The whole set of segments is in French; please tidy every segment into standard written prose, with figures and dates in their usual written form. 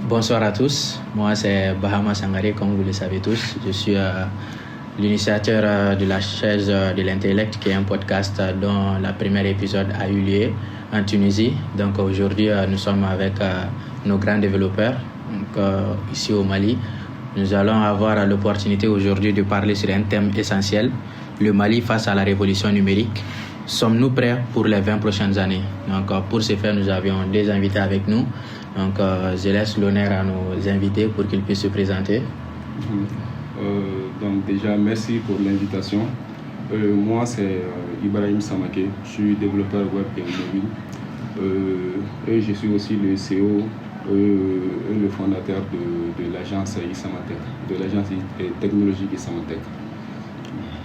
Bonsoir à tous, moi c'est Bahama Sangaré, comme vous le savez tous. Je suis l'initiateur de la chaise de l'intellect, qui est un podcast dont le premier épisode a eu lieu en Tunisie. Donc aujourd'hui, nous sommes avec nos grands développeurs ici au Mali. Nous allons avoir l'opportunité aujourd'hui de parler sur un thème essentiel, le Mali face à la révolution numérique. Sommes-nous prêts pour les 20 prochaines années? Donc pour ce faire, nous avions deux invités avec nous. Donc je laisse l'honneur à nos invités pour qu'ils puissent se présenter. Donc déjà, merci pour l'invitation. Moi, c'est Ibrahim Samaké, je suis développeur web et mobile. Et je suis aussi le CEO et le fondateur de l'agence Isamatech, de l'agence technologique Isamatech.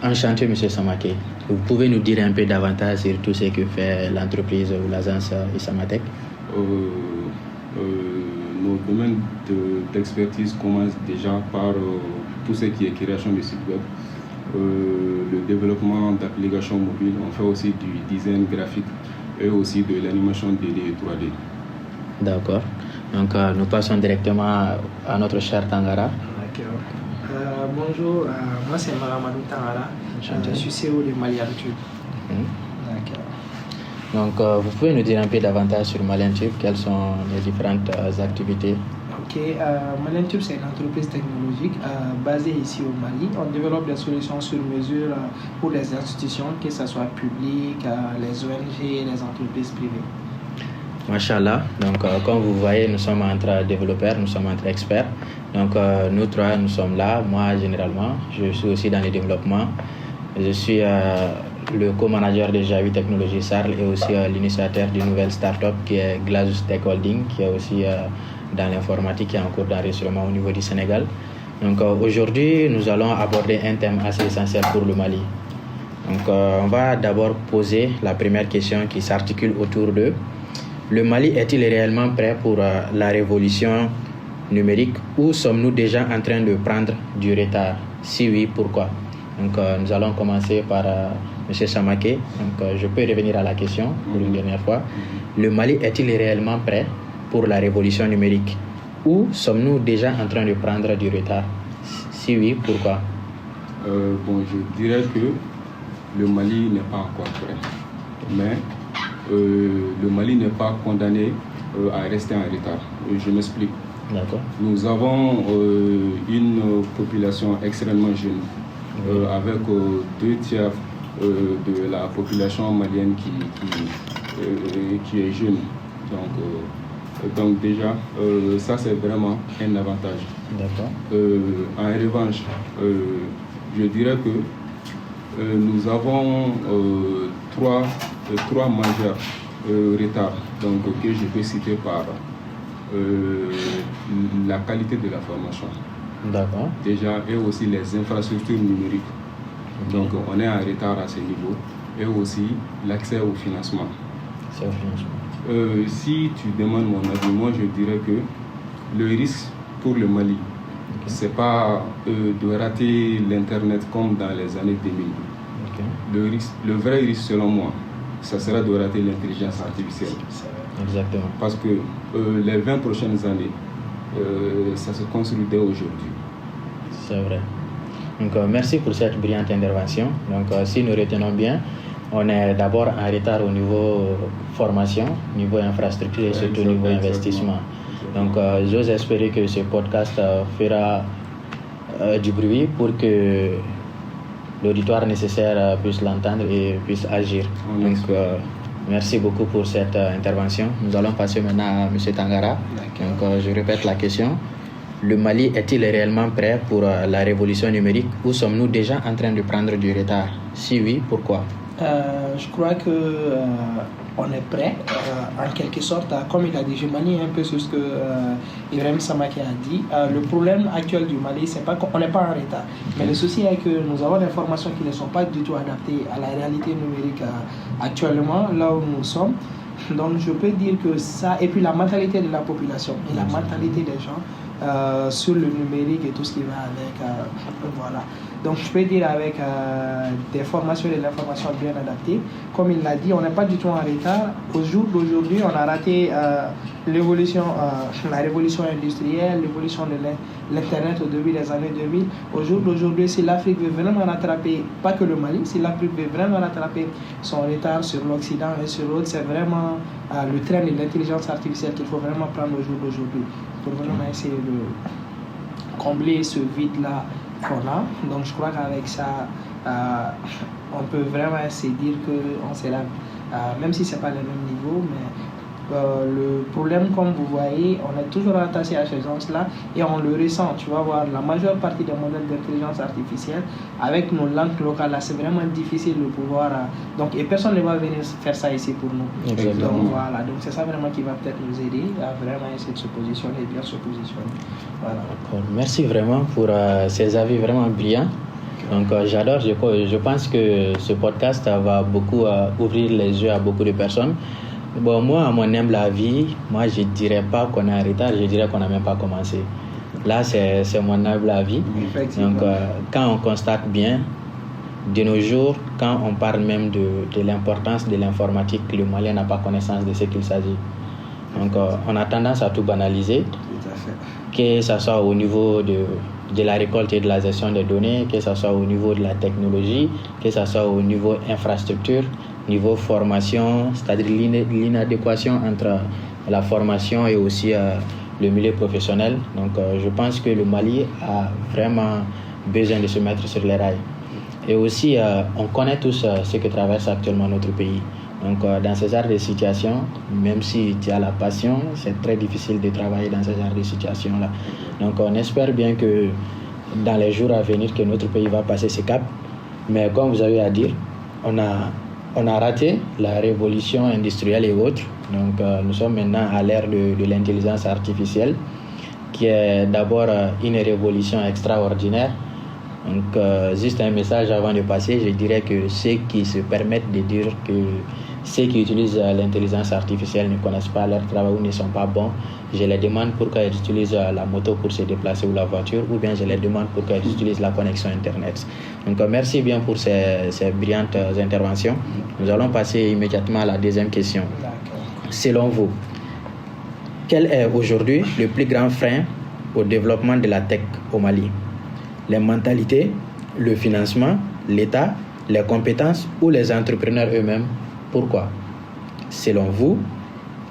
Enchanté, M. Samaké. Vous pouvez nous dire un peu davantage sur tout ce que fait l'entreprise ou l'agence Isamatech? Nos domaines d'expertise commencent déjà par tout ce qui est création de sites web, le développement d'applications mobiles. On fait aussi du design graphique et aussi de l'animation 2D et 3D. D'accord. Donc nous passons directement à notre cher Tangara. Bonjour, moi c'est Maramadou Tangara, je suis CEO de Maliantube. D'accord. Donc vous pouvez nous dire un peu davantage sur Maliantube, quelles sont les différentes activités? Ok, Maliantube c'est une entreprise technologique basée ici au Mali. On développe des solutions sur mesure pour les institutions, que ce soit publiques, les ONG et les entreprises privées. Machallah. Donc, comme vous voyez, nous sommes entre développeurs, nous sommes entre experts. Donc, nous trois, nous sommes là. Moi, généralement, je suis aussi dans le développement. Je suis le co-manager de Javi Technologies Sarl et aussi l'initiateur d'une nouvelle start-up qui est Glazus Tech Holding, qui est aussi dans l'informatique, qui est en cours d'enregistrement au niveau du Sénégal. Donc, aujourd'hui, nous allons aborder un thème assez essentiel pour le Mali. Donc, on va d'abord poser la première question qui s'articule autour de: le Mali est-il réellement prêt pour la révolution numérique ou sommes-nous déjà en train de prendre du retard? Si oui, pourquoi? Donc, nous allons commencer par M. Samaké. Donc, je peux revenir à la question pour une dernière fois. Le Mali est-il réellement prêt pour la révolution numérique ou sommes-nous déjà en train de prendre du retard? Si oui, pourquoi? Je dirais que le Mali n'est pas encore prêt. Mais le Mali n'est pas condamné à rester en retard. Je m'explique. D'accord. Nous avons une population extrêmement jeune, avec 2/3 de la population malienne qui est jeune. Donc déjà, ça c'est vraiment un avantage. D'accord. En revanche, je dirais que nous avons trois majeurs retards que je peux citer par la qualité de la formation. D'accord. Déjà, et aussi les infrastructures numériques. Okay. Donc on est en retard à ce niveau. Et aussi l'accès au financement. C'est au financement. Si tu demandes mon avis, moi je dirais que le risque pour le Mali, c'est pas de rater l'Internet comme dans les années 2000. Okay. Le vrai risque selon moi, ça sera de rater l'intelligence artificielle. Exactement. Parce que les 20 prochaines années, ça se construit dès aujourd'hui. C'est vrai. Donc merci pour cette brillante intervention. Donc si nous retenons bien, on est d'abord en retard au niveau formation, niveau infrastructure et surtout niveau investissement. Donc j'ose espérer que ce podcast fera du bruit pour que l'auditoire nécessaire puisse l'entendre et puisse agir. Donc merci beaucoup pour cette intervention. Nous allons passer maintenant à M. Tangara. Donc je répète la question. Le Mali est-il réellement prêt pour la révolution numérique ou sommes-nous déjà en train de prendre du retard? Si oui, pourquoi? Je crois que on est prêt, en quelque sorte, comme il a dit. Je manie un peu sur ce que Ibrahim Samaké a dit. Le problème actuel du Mali, c'est pas qu'on n'est pas en retard, mais le souci est que nous avons des formations qui ne sont pas du tout adaptées à la réalité numérique actuellement, là où nous sommes. Donc je peux dire que ça, et puis la mentalité de la population et la mentalité des gens sur le numérique et tout ce qui va avec, voilà. Donc je peux dire avec des formations et de l'information bien adaptées, comme il l'a dit, on n'est pas du tout en retard. Au jour d'aujourd'hui, on a raté l'évolution, la révolution industrielle, l'évolution de l'Internet au début des années 2000. Au jour d'aujourd'hui, si l'Afrique veut vraiment rattraper, pas que le Mali, si l'Afrique veut vraiment rattraper son retard sur l'Occident et sur l'autre, c'est vraiment le train de l'intelligence artificielle qu'il faut vraiment prendre au jour d'aujourd'hui pour vraiment essayer de combler ce vide-là qu'on a. Donc je crois qu'avec ça, on peut vraiment essayer de dire qu'on sera, même si ce n'est pas le même niveau, mais le problème, comme vous voyez, on est toujours attaché à ces gens-là et on le ressent. Tu vas voir, la majeure partie des modèles d'intelligence artificielle, avec nos langues locales, là, c'est vraiment difficile de pouvoir. Et personne ne va venir faire ça ici pour nous. Exactement. Donc voilà, donc c'est ça vraiment qui va peut-être nous aider à vraiment essayer de se positionner et bien se positionner. Voilà. D'accord. Merci vraiment pour ces avis vraiment brillants. Donc j'adore, je pense que ce podcast va beaucoup ouvrir les yeux à beaucoup de personnes. Bon, moi, à mon humble avis, je ne dirais pas qu'on est en retard, je dirais qu'on n'a même pas commencé. Là, c'est mon humble avis. Donc, quand on constate bien, de nos jours, quand on parle même de l'importance de l'informatique, le Malien n'a pas connaissance de ce qu'il s'agit. Donc, on a tendance à tout banaliser, Tout à fait. que ce soit au niveau de la récolte et de la gestion des données, que ce soit au niveau de la technologie, que ce soit au niveau infrastructure, niveau formation, c'est-à-dire l'inadéquation entre la formation et aussi le milieu professionnel. Donc je pense que le Mali a vraiment besoin de se mettre sur les rails. Et aussi, on connaît tous ce que traverse actuellement notre pays. Donc dans ce genre de situation, même si tu as la passion, c'est très difficile de travailler dans ce genre de situation-là. Donc on espère bien que dans les jours à venir, que notre pays va passer ce cap. Mais comme vous avez à dire, on a raté la révolution industrielle et autres. Donc, nous sommes maintenant à l'ère de l'intelligence artificielle, qui est d'abord une révolution extraordinaire. Donc, juste un message avant de passer, je dirais que ceux qui se permettent de dire que ceux qui utilisent l'intelligence artificielle ne connaissent pas leur travail ou ne sont pas bons, je les demande pourquoi ils utilisent la moto pour se déplacer ou la voiture, ou bien je les demande pourquoi ils utilisent la connexion Internet. Donc merci bien pour ces brillantes interventions. Nous allons passer immédiatement à la deuxième question. D'accord. Selon vous, quel est aujourd'hui le plus grand frein au développement de la tech au Mali? Les mentalités, le financement, l'État, les compétences ou les entrepreneurs eux-mêmes? Pourquoi? Selon vous,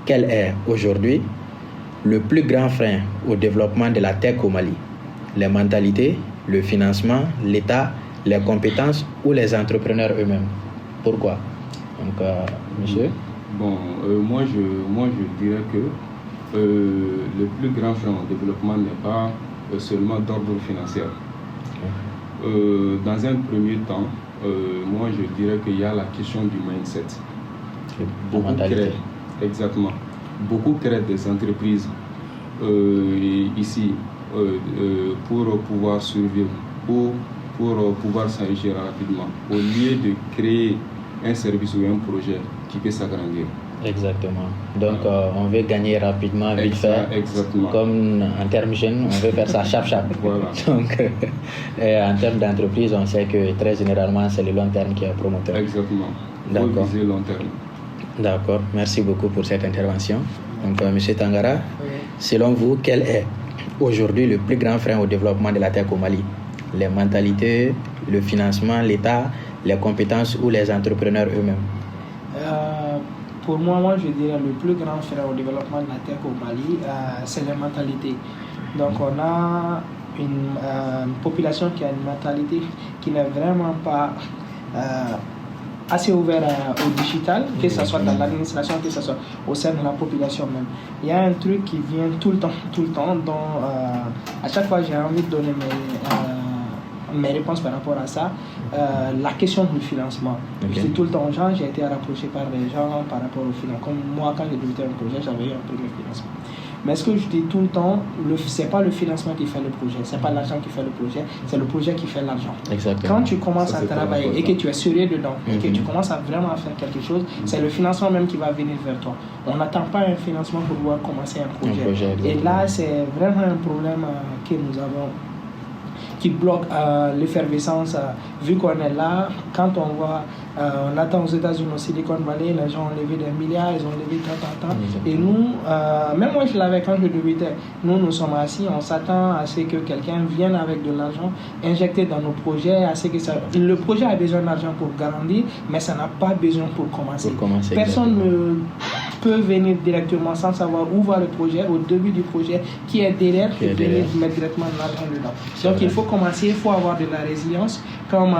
quel est aujourd'hui le plus grand frein au développement de la tech au Mali? Les mentalités, le financement, l'État, les compétences ou les entrepreneurs eux-mêmes? Pourquoi? Donc, monsieur? Bon, moi je dirais que le plus grand frein au développement n'est pas seulement d'ordre financier. Dans un premier temps, moi je dirais qu'il y a la question du mindset. Beaucoup créent des entreprises ici pour pouvoir survivre, pour pouvoir s'enrichir rapidement, au lieu de créer un service ou un projet qui peut s'agrandir. Exactement. Donc, on veut gagner rapidement, vite fait. Exactement. Comme en termes jeunes, on veut faire ça chap. Voilà. Donc, en termes d'entreprise, on sait que très généralement, c'est le long terme qui est promoteur. Exactement. D'accord. Faut viser long terme. D'accord. Merci beaucoup pour cette intervention. Donc, Monsieur Tangara, Oui. selon vous, quel est aujourd'hui le plus grand frein au développement de la tech au Mali? Les mentalités, le financement, l'État, les compétences ou les entrepreneurs eux-mêmes? Pour moi, je dirais le plus grand frein au développement de la tech au Mali, c'est la mentalité. Donc, on a une population qui a une mentalité qui n'est vraiment pas assez ouverte au digital, que ce soit dans l'administration, que ce soit au sein de la population même. Il y a un truc qui vient tout le temps, dont à chaque fois j'ai envie de donner mes réponses par rapport à ça. La question du financement. Okay. Je dis tout le temps aux gens, j'ai été rapproché par des gens par rapport au financement. Comme moi, quand j'ai débuté un projet, j'avais eu un premier financement. Mais ce que je dis tout le temps, c'est pas le financement qui fait le projet, c'est pas l'argent qui fait le projet, c'est le projet qui fait l'argent. Exactement. Quand tu commences à travailler et que tu es sérieux dedans, et que tu commences vraiment à faire quelque chose, c'est le financement même qui va venir vers toi. On n'attend pas un financement pour pouvoir commencer un projet. Et là, c'est vraiment un problème que nous avons. qui bloque l'effervescence. Vu qu'on est là, quand on voit, on attend aux États-Unis, au Silicon Valley, les gens ont levé des milliards, ils ont levé tant. Et nous, même moi je l'avais quand je débutais, nous sommes assis, on s'attend à ce que quelqu'un vienne avec de l'argent injecté dans nos projets, à ce que le projet a besoin d'argent pour grandir, mais ça n'a pas besoin pour commencer. Personne ne peut venir directement sans savoir où va le projet, au début du projet, qui est derrière, et venir mettre directement de l'argent dedans. Donc il faut commencer, il faut avoir de la résilience. Comme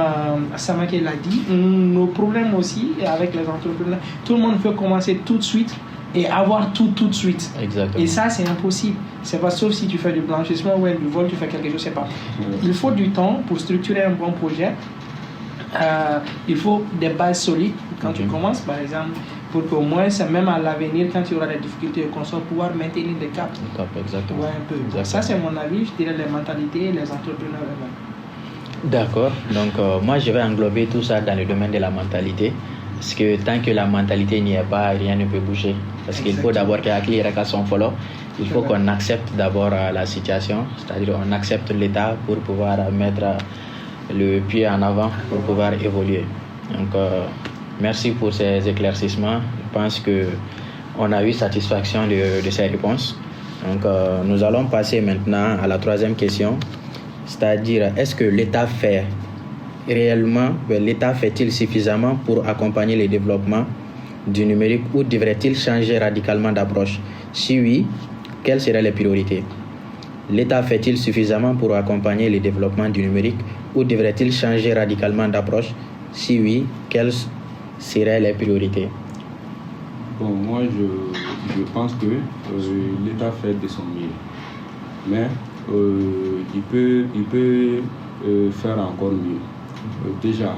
Samaké l'a dit, nos problèmes aussi avec les entrepreneurs, tout le monde veut commencer tout de suite et avoir tout de suite. Exactement. Et ça, c'est impossible. C'est pas sauf si tu fais du blanchissement ou du vol, tu fais quelque chose, c'est pas. Il faut du temps pour structurer un bon projet. Il faut des bases solides quand tu commences, par exemple, pour qu'au moins, même à l'avenir, quand il y aura des difficultés de consommer, pouvoir maintenir des caps. Exactement. Ouais, un peu. Exactement. Ça, c'est mon avis, je dirais les mentalités, les entrepreneurs eux-mêmes. D'accord. Donc, moi, je vais englober tout ça dans le domaine de la mentalité. Parce que tant que la mentalité n'y est pas, rien ne peut bouger. Parce qu'il faut d'abord qu'il y ait son follow. Il faut qu'on accepte d'abord la situation, c'est-à-dire on accepte l'état pour pouvoir mettre le pied en avant, pour pouvoir évoluer. Donc, merci pour ces éclaircissements. Je pense qu'on a eu satisfaction de ces réponses. Donc, nous allons passer maintenant à la troisième question. C'est-à-dire, est-ce que l'État fait réellement, l'État fait-il suffisamment pour accompagner le développement du numérique ou devrait-il changer radicalement d'approche? Si oui, quelles seraient les priorités? L'État fait-il suffisamment pour accompagner le développement du numérique ou devrait-il changer radicalement d'approche? Si oui, quelles seraient les priorités? Bon, moi, je pense que l'État fait de son mieux. Mais il peut faire encore mieux. Déjà,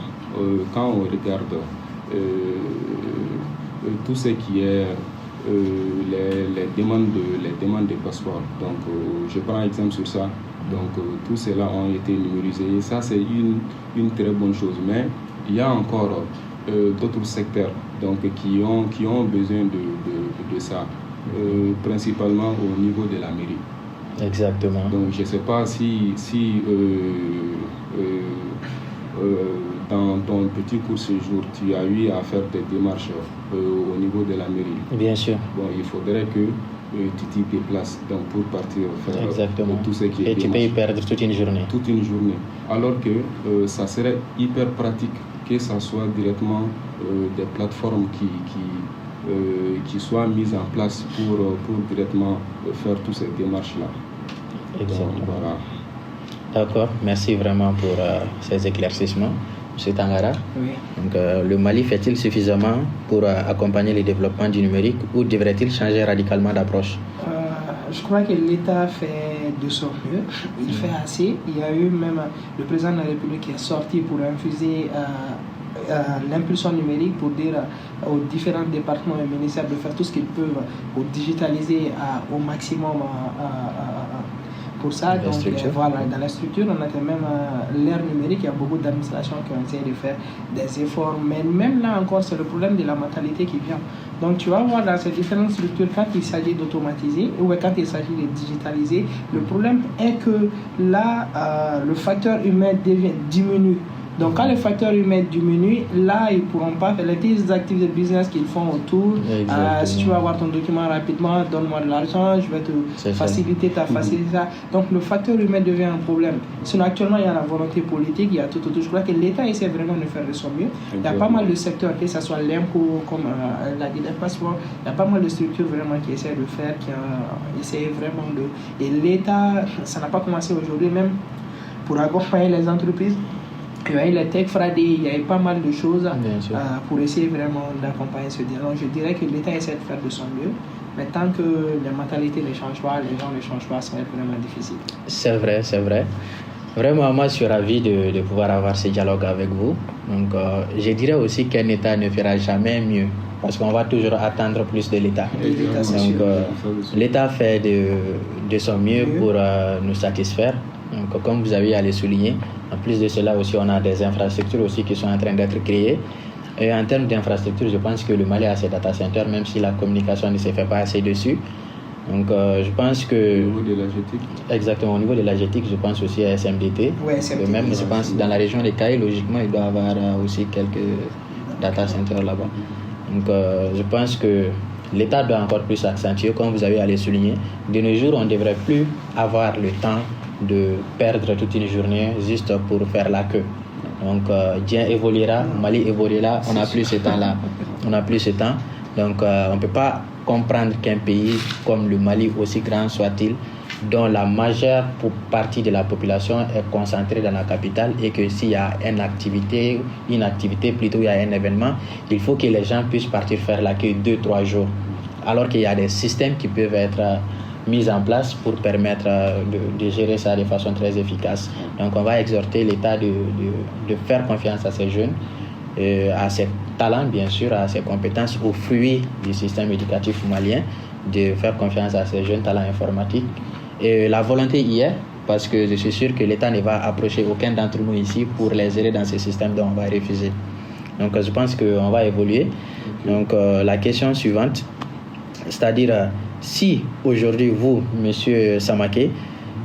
quand on regarde tout ce qui est les demandes de passeport, donc je prends exemple sur ça. Donc tout cela ont été numérisés et ça c'est une très bonne chose. Mais il y a encore d'autres secteurs donc, qui ont besoin de ça, principalement au niveau de la mairie. Exactement. Donc je ne sais pas si dans ton petit court séjour, tu as eu à faire des démarches au niveau de la mairie. Bien sûr. Bon, il faudrait que tu t'y déplaces donc, pour partir faire tout ce qui est et tu peux y perdre toute une journée. Toute une journée. Alors que ça serait hyper pratique que ça soit directement des plateformes qui soient mises en place pour directement faire toutes ces démarches-là. Exactement. Donc, voilà. D'accord, merci vraiment pour ces éclaircissements. M. Tangara, oui. Donc, le Mali fait-il suffisamment pour accompagner le développement du numérique ou devrait-il changer radicalement d'approche? Je crois que l'État fait de son mieux, il fait assez. Il y a eu même le président de la République qui est sorti pour infuser l'impulsion numérique pour dire aux différents départements et ministères de faire tout ce qu'ils peuvent pour digitaliser au maximum pour ça. Donc voilà, dans la structure, on a quand même l'ère numérique, il y a beaucoup d'administrations qui ont essayé de faire des efforts, mais même là encore, c'est le problème de la mentalité qui vient. Donc tu vas voir dans ces différentes structures, quand il s'agit d'automatiser ou quand il s'agit de digitaliser, le problème est que là, le facteur humain diminue. Donc quand le facteur humain diminue, là ils ne pourront pas faire les petites activités de business qu'ils font autour. Si tu veux avoir ton document rapidement, donne-moi de l'argent, je vais te faciliter ta facilité. Donc le facteur humain devient un problème. Sinon actuellement il y a la volonté politique, il y a tout autour. Je crois que l'État essaie vraiment de faire de son mieux. Il y a pas mal de secteurs, que ce soit l'impôt, comme l'a dit le passeport, il y a pas mal de structures vraiment qui essaient de faire, qui essaient vraiment de... Et l'État, ça n'a pas commencé aujourd'hui, même pour accompagner les entreprises. Il y a eu les Tech Friday, il y a eu pas mal de choses pour essayer vraiment d'accompagner ce dialogue. Je dirais que l'État essaie de faire de son mieux, mais tant que les mentalités ne changent pas, les gens ne changent pas, ça va être vraiment difficile. C'est vrai, c'est vrai. Vraiment, moi, je suis ravi de pouvoir avoir ce dialogue avec vous. Donc, je dirais aussi qu'un État ne fera jamais mieux, parce qu'on va toujours attendre plus de l'État. Donc, l'État fait de son mieux pour nous satisfaire. Donc, comme vous avez à le souligner, en plus de cela aussi, on a des infrastructures aussi qui sont en train d'être créées. Et en termes d'infrastructures, je pense que le Mali a ses data centers, même si la communication ne se fait pas assez dessus. Donc, je pense que... Au niveau de l'AGETIC. Exactement, au niveau de l'AGETIC, je pense aussi à SMDT. Ouais, SMDT. Même, je pense dans la région des Cailles, logiquement, il doit y avoir aussi quelques data centers là-bas. Donc, je pense que l'État doit encore plus accentuer, comme vous avez allé souligner. De nos jours, on ne devrait plus avoir le temps de perdre toute une journée juste pour faire la queue. Donc, Dien évoluera, Mali évoluera, on n'a plus ce temps-là. On n'a plus ce temps. Donc, on ne peut pas comprendre qu'un pays comme le Mali, aussi grand soit-il, dont la majeure partie de la population est concentrée dans la capitale, et que s'il y a une activité, il y a un événement, il faut que les gens puissent partir faire l'accueil 2-3 jours. Alors qu'il y a des systèmes qui peuvent être mis en place pour permettre de gérer ça de façon très efficace. Donc on va exhorter l'État de faire confiance à ces jeunes, à ses talents bien sûr, à ses compétences, aux fruits du système éducatif malien, de faire confiance à ces jeunes talents informatiques. Et la volonté y est, parce que je suis sûr que l'État ne va approcher aucun d'entre nous ici pour les aider dans ces systèmes dont on va refuser. Donc je pense qu'on va évoluer. Donc la question suivante, c'est-à-dire si aujourd'hui vous, monsieur Samaké,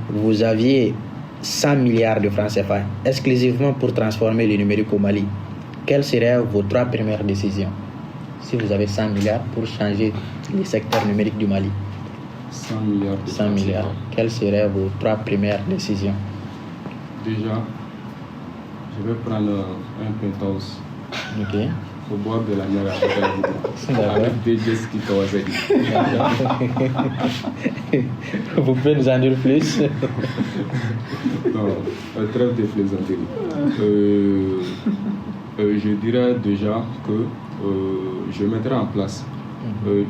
vous aviez 100 milliards de francs CFA exclusivement pour transformer le numérique au Mali, quelles seraient vos 3 premières décisions? Si vous avez 100 milliards pour changer le secteur numérique du Mali. 100 milliards. 100 milliards. Quelles seraient vos 3 premières décisions? Déjà, je vais prendre un penthouse. Ok. Au bord de la mer avec des jet skis Kawasaki. Vous pouvez nous en dire plus? Non, trêve de plaisanterie. Je dirais déjà que je mettrai en place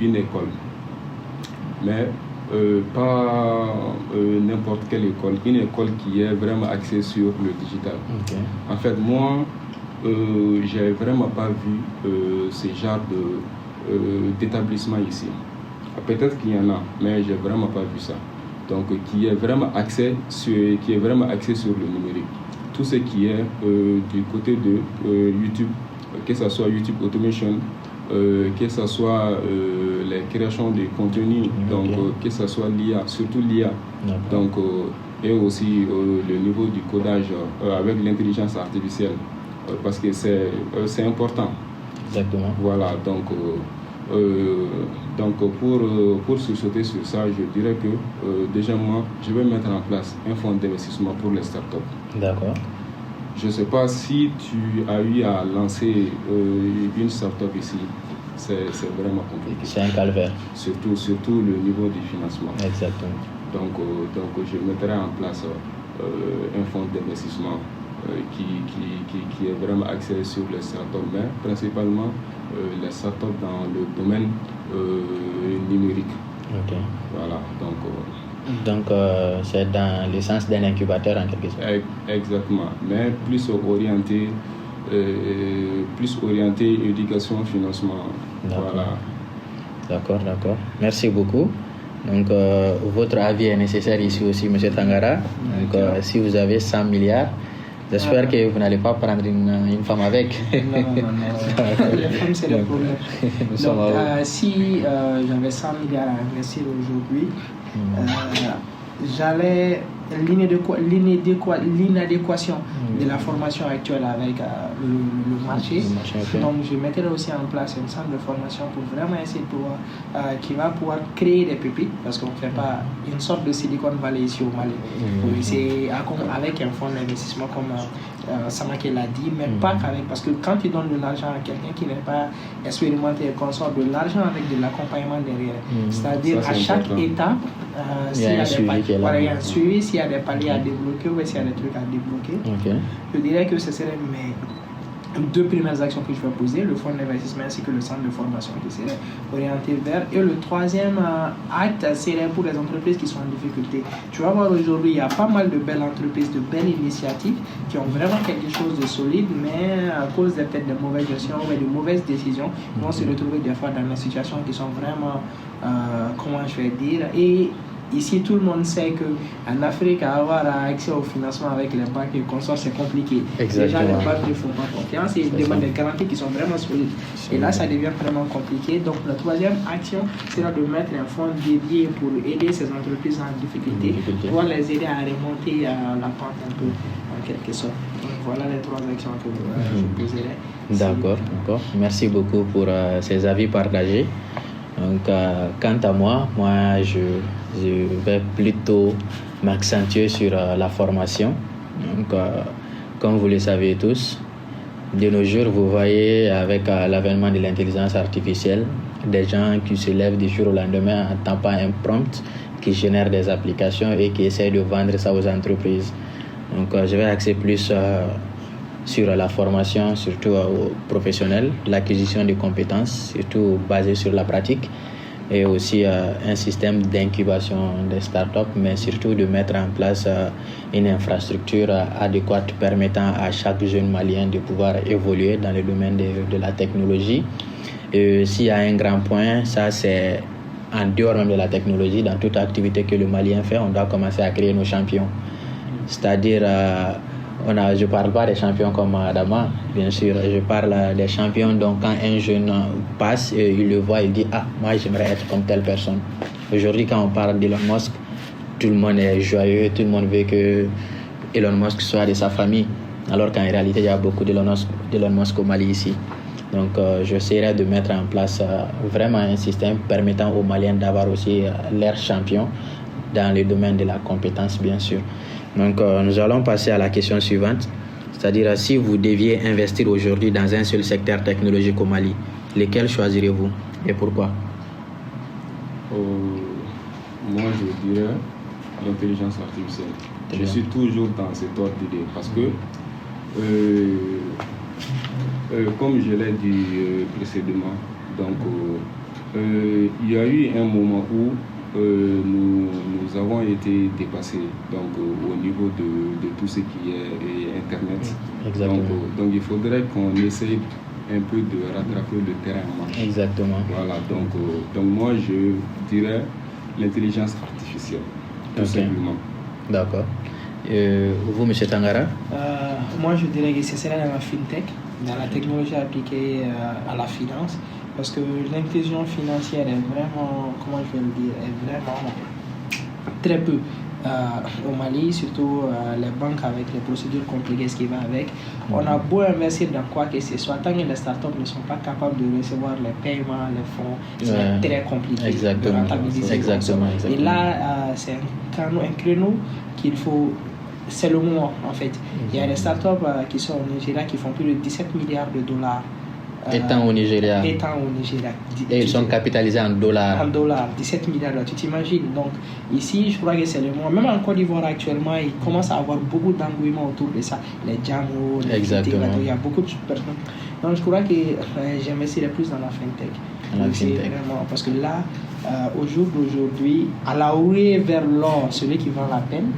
une école. Mais pas n'importe quelle école. Une école qui est vraiment axée sur le digital. Okay. En fait, moi, j'ai vraiment pas vu ce genre d'établissement ici. Peut-être qu'il y en a, mais j'ai vraiment pas vu ça. Donc, qui est vraiment axé sur le numérique. Tout ce qui est du côté de YouTube, que ce soit YouTube Automation, que ce soit les créations de contenu, donc que ce soit l'IA, surtout l'IA. Donc, et aussi le niveau du codage avec l'intelligence artificielle. Parce que c'est important. Exactement. Voilà, donc pour sauter sur ça, je dirais que déjà moi, je vais mettre en place un fonds d'investissement pour les startups. D'accord. Je ne sais pas si tu as eu à lancer une startup ici. C'est vraiment compliqué. C'est un calvaire. Surtout le niveau du financement. Exactement. Donc je mettrai en place un fonds d'investissement qui est vraiment axé sur les startups, mais principalement les startups dans le domaine numérique. Ok. Voilà, donc c'est dans le sens d'un incubateur en quelque sorte. Exactement, mais plus orienté éducation, financement. D'accord. Voilà. D'accord. Merci beaucoup. Donc, votre avis est nécessaire ici aussi, M. Tangara. Donc, si vous avez 100 milliards, j'espère que vous n'allez pas prendre une femme avec. Non. Les femmes, c'est le problème. Donc, si j'avais 100 milliards à investir aujourd'hui, j'allais l'inadéquation de la formation actuelle avec le marché. Okay. Donc je mettrai aussi en place un centre de formation pour vraiment essayer de pouvoir qui va pouvoir créer des pépites, parce qu'on ne fait pas une sorte de Silicon Valley ici au Mali. C'est avec un fonds d'investissement comme Samaké l'a dit, mais pas qu'avec, parce que quand tu donnes de l'argent à quelqu'un qui n'est pas expérimenté et qu'on sort de l'argent avec de l'accompagnement derrière, c'est-à-dire à chaque étape, il y a un suivi, s'il y a des paliers à débloquer ou s'il y a des trucs à débloquer. Je dirais que ce serait mes 2 premières actions que je vais poser, le fonds d'investissement ainsi que le centre de formation qui serait orienté vers. Et le 3e acte serait pour les entreprises qui sont en difficulté. Tu vas voir aujourd'hui, il y a pas mal de belles entreprises, de belles initiatives qui ont vraiment quelque chose de solide, mais à cause peut-être de mauvaises gestions ou de mauvaises décisions, ils vont se retrouver des fois dans des situations qui sont vraiment, comment je vais dire, et ici, tout le monde sait qu'en Afrique, avoir accès au financement avec les banques et les consorts, c'est compliqué. Exactement. Déjà, les banques ne font pas confiance et ils demandent des garanties qui sont vraiment solides. Et là, ça devient vraiment compliqué. Donc, la troisième action sera de mettre un fonds dédié pour aider ces entreprises en difficulté, pour les aider à remonter la pente un peu, en quelque sorte. Donc, voilà les trois actions que je poserai. D'accord. Merci beaucoup pour ces avis partagés. Donc, quant à moi, je vais plutôt m'accentuer sur la formation. Donc, comme vous le savez tous, de nos jours, vous voyez avec l'avènement de l'intelligence artificielle, des gens qui se lèvent du jour au lendemain en tapant un prompt, qui génèrent des applications et qui essaient de vendre ça aux entreprises. Donc, je vais axer plus sur la formation, surtout aux professionnels, l'acquisition de compétences, surtout basée sur la pratique, et aussi un système d'incubation des startups, mais surtout de mettre en place une infrastructure adéquate permettant à chaque jeune Malien de pouvoir évoluer dans le domaine de la technologie. Et s'il y a un grand point, ça c'est en dehors même de la technologie, dans toute activité que le Malien fait, on doit commencer à créer nos champions. C'est-à-dire, je ne parle pas des champions comme Adama, bien sûr, je parle des champions dont quand un jeune passe, il le voit, il dit « Ah, moi j'aimerais être comme telle personne ». Aujourd'hui, quand on parle d'Elon Musk, tout le monde est joyeux, tout le monde veut que Elon Musk soit de sa famille, alors qu'en réalité, il y a beaucoup d'Elon Musk au Mali ici. Donc, j'essaierai de mettre en place vraiment un système permettant aux Maliens d'avoir aussi leur champion dans le domaine de la compétence, bien sûr. Donc, nous allons passer à la question suivante, c'est-à-dire si vous deviez investir aujourd'hui dans un seul secteur technologique au Mali, lequel choisirez-vous et pourquoi? Moi, je dirais l'intelligence artificielle. Je suis toujours dans cet ordre d'idée parce que, comme je l'ai dit précédemment, donc, il y a eu un moment où nous avons été dépassés au niveau de tout ce qui est Internet. Exactement. Donc il faudrait qu'on essaye un peu de rattraper le terrain en marche. Exactement. Voilà, donc moi je dirais l'intelligence artificielle, tout simplement. D'accord. Vous, M. Tangara? Moi je dirais que ce serait dans la fintech, dans la technologie appliquée à la finance. Parce que l'inclusion financière est vraiment, comment je vais le dire, est vraiment très peu au Mali, surtout les banques avec les procédures compliquées qui vont avec. On a beau investir dans quoi que ce soit, tant que les startups ne sont pas capables de recevoir les paiements, les fonds, c'est très compliqué de rentabiliser. Exactement. Et là, c'est un créneau qu'il faut. C'est le moment en fait. Il y a des startups qui sont au Nigeria qui font plus de 17 milliards de dollars. Étant au Nigeria. Et ils sont capitalisés en dollars. En dollars, 17 milliards, tu t'imagines. Donc ici, je crois que c'est le moment. Même en Côte d'Ivoire actuellement, il commence à avoir beaucoup d'engouement autour de ça. Les Django, les Exactement. il y a beaucoup de personnes. Donc je crois que j'investirais plus dans la fintech. Vraiment, parce que là, au jour d'aujourd'hui, à la rouée vers l'or, celui qui vend la peine,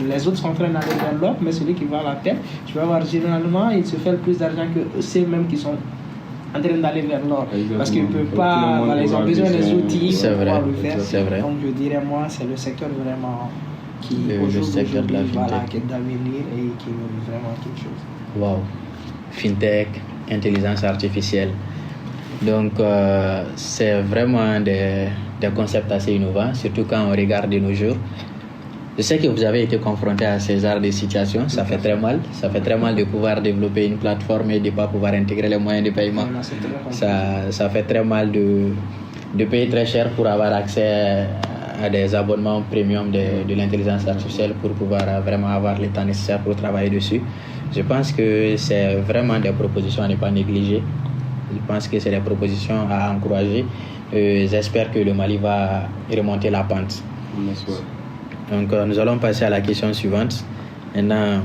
les autres sont en train d'aller vers l'or, mais celui qui vend la peine, tu vas voir généralement, il se fait le plus d'argent que ceux-mêmes qui sont en train d'aller vers l'or. Parce qu'ils ne peuvent pas, ils ont besoin des outils pour pouvoir le faire. C'est vrai. Donc je dirais, moi, c'est le secteur vraiment qui, le secteur de la fintech. Qui est d'avenir et qui veut vraiment quelque chose. Wow. Fintech, intelligence artificielle. Donc, c'est vraiment des concepts assez innovants, surtout quand on regarde de nos jours. Je sais que vous avez été confronté à ces genres de situations, ça fait très mal. Ça fait très mal de pouvoir développer une plateforme et de ne pas pouvoir intégrer les moyens de paiement. Ça fait très mal de payer très cher pour avoir accès à des abonnements premium de l'intelligence artificielle pour pouvoir vraiment avoir le temps nécessaire pour travailler dessus. Je pense que c'est vraiment des propositions à ne pas négliger. Je pense que c'est des propositions à encourager. J'espère que le Mali va remonter la pente. Donc, nous allons passer à la question suivante. Maintenant,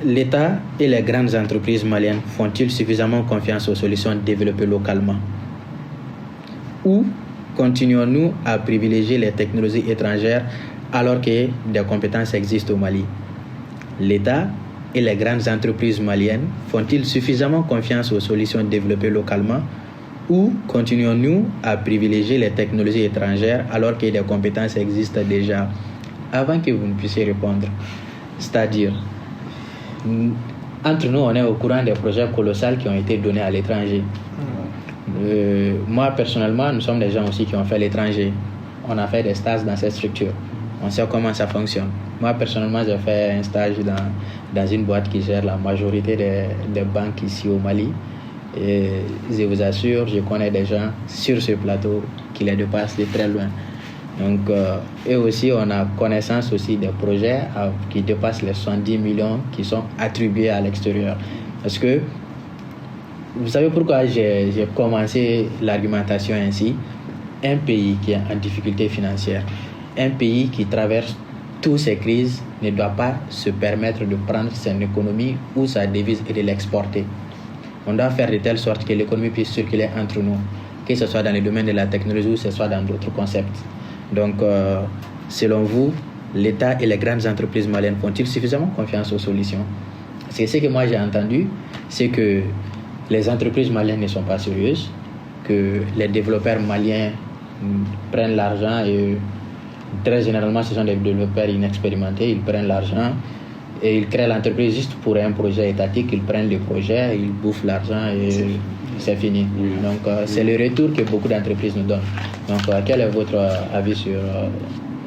l'État et les grandes entreprises maliennes font-ils suffisamment confiance aux solutions développées localement? Ou continuons-nous à privilégier les technologies étrangères alors que des compétences existent au Mali? L'État et les grandes entreprises maliennes font-ils suffisamment confiance aux solutions développées localement ou continuons-nous à privilégier les technologies étrangères alors que des compétences existent déjà? Avant que vous ne puissiez répondre, c'est-à-dire, entre nous, on est au courant des projets colossaux qui ont été donnés à l'étranger. Moi, personnellement, nous sommes des gens aussi qui ont fait l'étranger. On a fait des stages dans cette structure. On sait comment ça fonctionne. Moi, personnellement, j'ai fait un stage dans une boîte qui gère la majorité des banques ici au Mali. Et je vous assure, je connais des gens sur ce plateau qui les dépassent de très loin. Donc, et aussi, on a connaissance aussi des projets qui dépassent les 70 millions qui sont attribués à l'extérieur. Parce que, vous savez pourquoi j'ai commencé l'argumentation ainsi? Un pays qui est en difficulté financière, un pays qui traverse toutes ces crises ne doit pas se permettre de prendre son économie ou sa devise et de l'exporter. On doit faire de telle sorte que l'économie puisse circuler entre nous, que ce soit dans le domaine de la technologie ou que ce soit dans d'autres concepts. Donc, selon vous, l'État et les grandes entreprises maliennes font-ils suffisamment confiance aux solutions? Parce que ce que moi j'ai entendu, c'est que les entreprises maliennes ne sont pas sérieuses, que les développeurs maliens prennent l'argent et très généralement ce sont des développeurs inexpérimentés, ils prennent l'argent et ils créent l'entreprise juste pour un projet étatique, ils prennent le projet, ils bouffent l'argent et c'est fini. Oui. Donc c'est le retour que beaucoup d'entreprises nous donnent. Donc quel est votre avis sur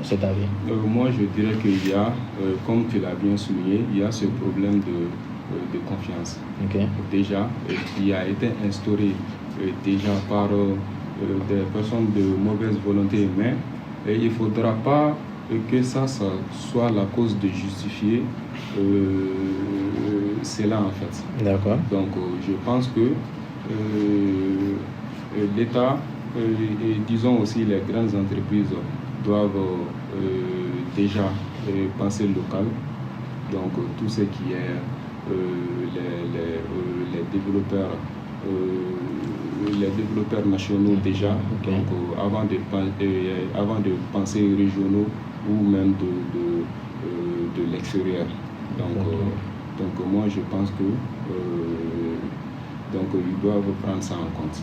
cet avis? Moi je dirais qu'il y a, comme tu l'as bien souligné, il y a ce problème de confiance. Okay. Déjà, qui a été instauré déjà par des personnes de mauvaise volonté, mais il ne faudra pas que ça soit la cause de justifier cela en fait. D'accord. Donc je pense que l'État et disons aussi les grandes entreprises doivent déjà penser local. Donc tout ce qui est les développeurs nationaux déjà, okay. Donc avant de penser régionaux ou même de l'extérieur. Donc moi je pense que ils doivent prendre ça en compte.